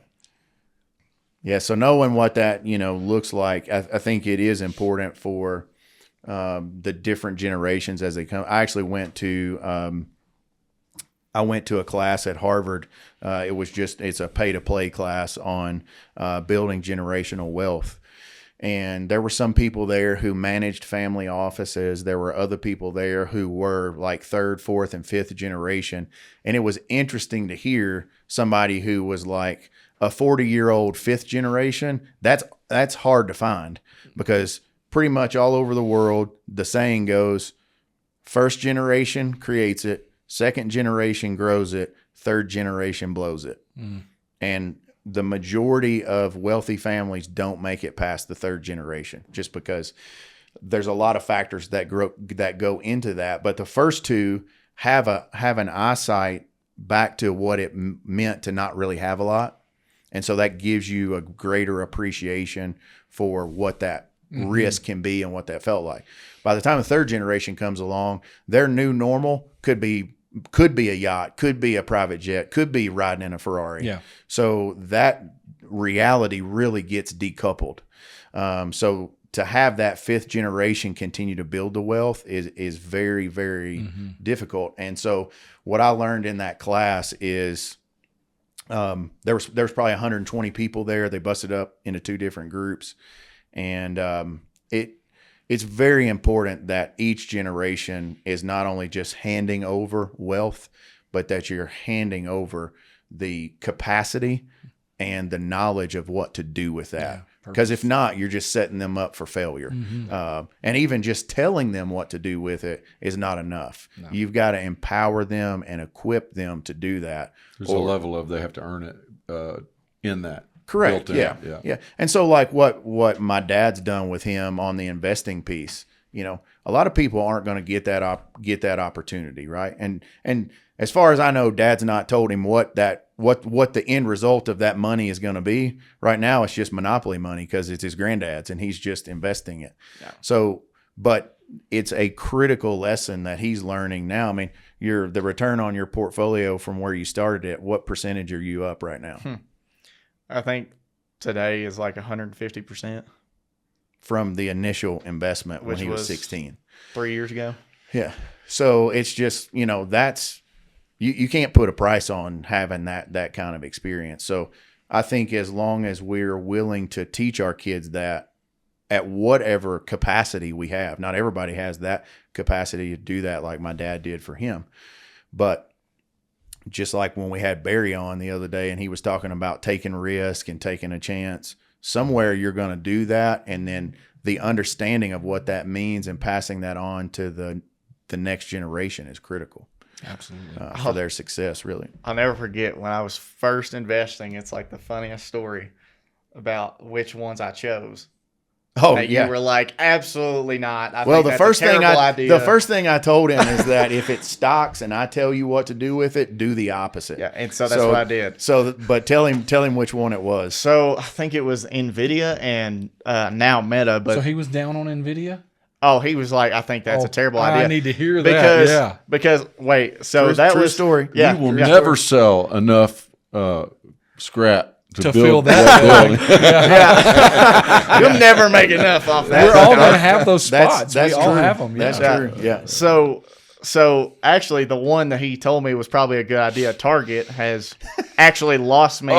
Yeah. So knowing what that, looks like, I think it is important for the different generations as they come. I actually went to a class at Harvard. It's a pay to play class on building generational wealth. And there were some people there who managed family offices. There were other people there who were like 3rd, 4th, and 5th generation. And it was interesting to hear somebody who was like a 40-year-old 5th generation. That's hard to find, because pretty much all over the world, the saying goes, 1st generation creates it, 2nd generation grows it, 3rd generation blows it. And the majority of wealthy families don't make it past the 3rd generation, just because there's a lot of factors that go into that. But the first 2 have an eyesight back to what it meant to not really have a lot. And so that gives you a greater appreciation for what that risk can be and what that felt like. By the time the 3rd generation comes along, their new normal could be a yacht, could be a private jet, could be riding in a Ferrari. So that reality really gets decoupled. So to have that fifth generation continue to build the wealth is very, very difficult. And so what I learned in that class is there was probably 120 people there. They busted up into 2 different groups. And it's very important that each generation is not only just handing over wealth, but that you're handing over the capacity and the knowledge of what to do with that. Because if not, you're just setting them up for failure. And even just telling them what to do with it is not enough. No. You've got to empower them and equip them to do that. There's a level of they have to earn it in that. Correct. Yeah. And so like what my dad's done with him on the investing piece, you know, a lot of people aren't going to get that opportunity, right? And as far as I know, Dad's not told him what the end result of that money is going to be. Right now, it's just monopoly money because it's his granddad's and he's just investing it. Yeah. So, but it's a critical lesson that he's learning now. I mean, the return on your portfolio from where you started it, what percentage are you up right now? I think today is like 150%. From the initial investment when he was 16. 3 years ago. Yeah. So it's just, you know, that's, you can't put a price on having that kind of experience. So I think as long as we're willing to teach our kids that at whatever capacity we have, not everybody has that capacity to do that like my dad did for him. But just like when we had Barry on the other day and he was talking about taking risk and taking a chance, somewhere you're going to do that. And then the understanding of what that means and passing that on to the next generation is critical. Absolutely. For their success, really. I'll never forget when I was first investing. It's like the funniest story about which ones I chose. Oh, that yeah. You were like, absolutely not. The first thing I told him is that if it stocks and I tell you what to do with it, do the opposite. Yeah, and so that's what I did. So, but tell him which one it was. So I think it was Nvidia and now Meta. But so he was down on Nvidia. Oh, he was like, I think that's a terrible idea. I need to hear that. Because wait, so that was story. Yeah, you will never sell enough scrap to fill that yeah. You'll never make enough off that. We're all going to have those spots. That's we true. all have them. That's true. Yeah. So actually, the one that he told me was probably a good idea. Target has actually lost me.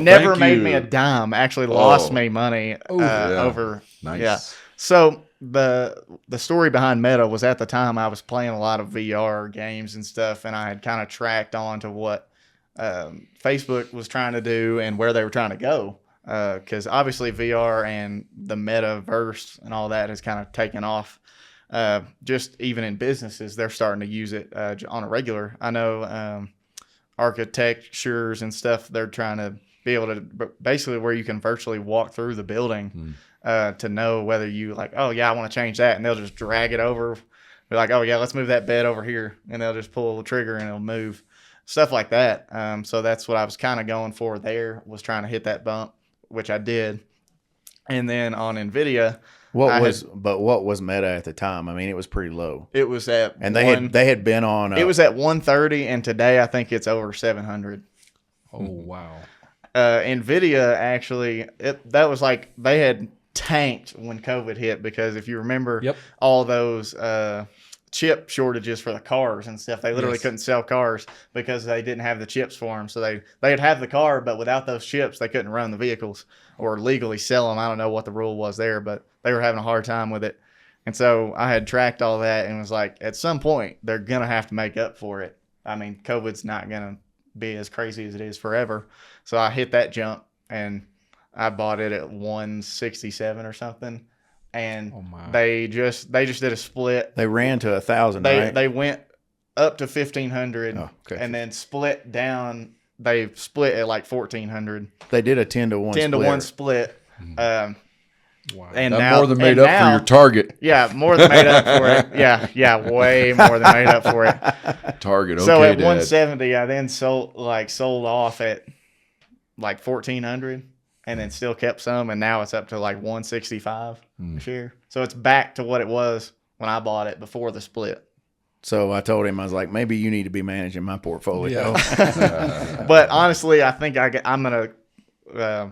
Never made me a dime. Actually lost me money over. Nice. Yeah. So the story behind Meta was at the time I was playing a lot of VR games and stuff, and I had kind of tracked on to what Facebook was trying to do and where they were trying to go. Because obviously VR and the metaverse and all that has kind of taken off. Just even in businesses, they're starting to use it on a regular. I know architectures and stuff, they're trying to be able to basically where you can virtually walk through the building to know whether you like, oh, yeah, I want to change that. And they'll just drag it over. Be like, oh, yeah, let's move that bed over here. And they'll just pull the trigger and it'll move. Stuff like that. So that's what I was kind of going for there, was trying to hit that bump, which I did. And then on Nvidia, what was Meta at the time? I mean, it was pretty low. It was at they had been on. It was at 130, and today I think it's over 700. Oh wow! Nvidia actually, that was like they had tanked when COVID hit, because if you remember, all those chip shortages for the cars and stuff, they literally couldn't sell cars because they didn't have the chips for them. So they'd have the car, but without those chips, they couldn't run the vehicles or legally sell them. I don't know what the rule was there, but they were having a hard time with it. And so I had tracked all that and was like, at some point, they're going to have to make up for it. I mean, COVID's not going to be as crazy as it is forever. So I hit that jump and I bought it at 167 or something. And they just did a split. They ran to 1,000. They went up to 1,500 and then split down. They split at like 1,400. They did a 10-to-1 10-to-1 split. Wow. And that now, more than made up for your target. Yeah, more than made up for it. Yeah, way more than made up for it. Target. Okay, so at Dad. 170, I then sold off at like 1,400. And then still kept some, and now it's up to like 165 a share. So it's back to what it was when I bought it before the split. So I told him, I was like, maybe you need to be managing my portfolio. Yeah. But honestly, I think I'm going to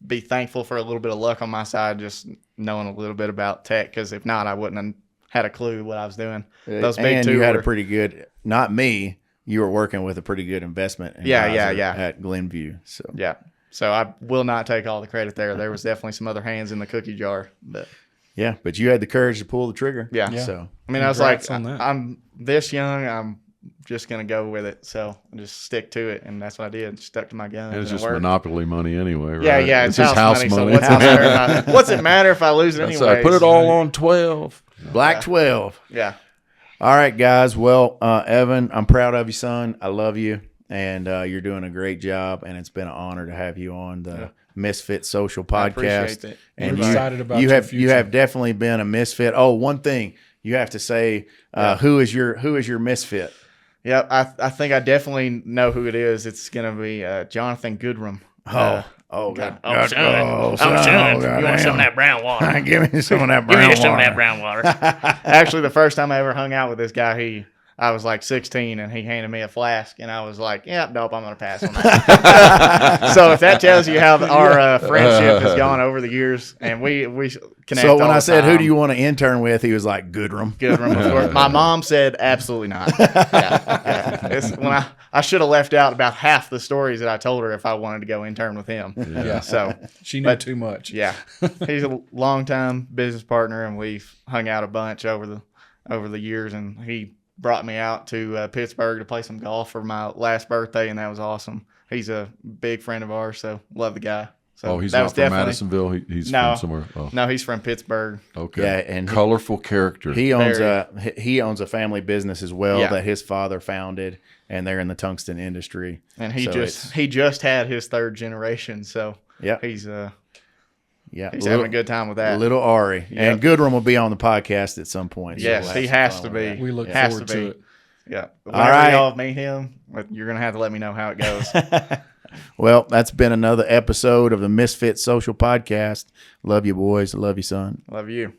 be thankful for a little bit of luck on my side. Just knowing a little bit about tech, because if not, I wouldn't have had a clue what I was doing. Those big and two you had were, a pretty good, not me, you were working with a pretty good investment Yeah, advisor yeah. at Glenview. So yeah. So I will not take all the credit there. There was definitely some other hands in the cookie jar. But yeah, but you had the courage to pull the trigger. Yeah. So I mean, I was like, Congrats on that. I'm this young. I'm just going to go with it. So I just stick to it. And that's what I did. Stuck to my guns. And it's and it just worked. monopoly money anyeanyway, right? Yeah, yeah. It's just house money. So what's it matter if I lose it That's anyway? right. Put it all on 12. Black 12. Yeah. All right, guys. Well, Evan, I'm proud of you, son. I love you. And you're doing a great job. And it's been an honor to have you on the Misfits Social I Podcast. appreciate it. And We're excited about you your have future. definitely been a misfit. Oh, one thing you have to say, who is your misfit? Yep. I think I definitely know who it is. It's going to be Jonathan Goodrum. God. son. Oh, son. God, You want some of that brown water? Give me some of that Give brown me some of water. that brown water. Actually, the first time I ever hung out with this guy, I was like 16, and he handed me a flask, and I was like, "Yeah, nope, I'm gonna pass on that." So if that tells you how our friendship has gone over the years, and we connect. So when all I the said, "Who time. do you want to intern with?" he was like, "Goodrum." Goodrum, of course. My mom said absolutely not. Yeah. It's when I should have left out about half the stories that I told her if I wanted to go intern with him. Yeah. So She knew too much. yeah, he's a longtime business partner, and we've hung out a bunch over the years. And he brought me out to Pittsburgh to play some golf for my last birthday, and that was awesome. He's a big friend of ours, so love the guy. So He's that not was from definitely- Madisonville. He's No. from somewhere. Oh, No, he's from Pittsburgh. okay. Yeah, and Colorful character. he owns Very. he owns a family business as well Yeah. that his father founded, and they're in the tungsten industry. And he So just had his third generation, so Yep. he's Yeah, having a good time with that. Little Ari. And Goodrum will be on the podcast at some point. so Yes, we'll he have has some to fun with be. We look Has forward to to be. it. Yeah. All Whenever right. y'all meet him, you're gonna have to let me know how it goes. that. Well, that's been another episode of the Misfits Social Podcast. Love you, boys. Love you, son. Love you.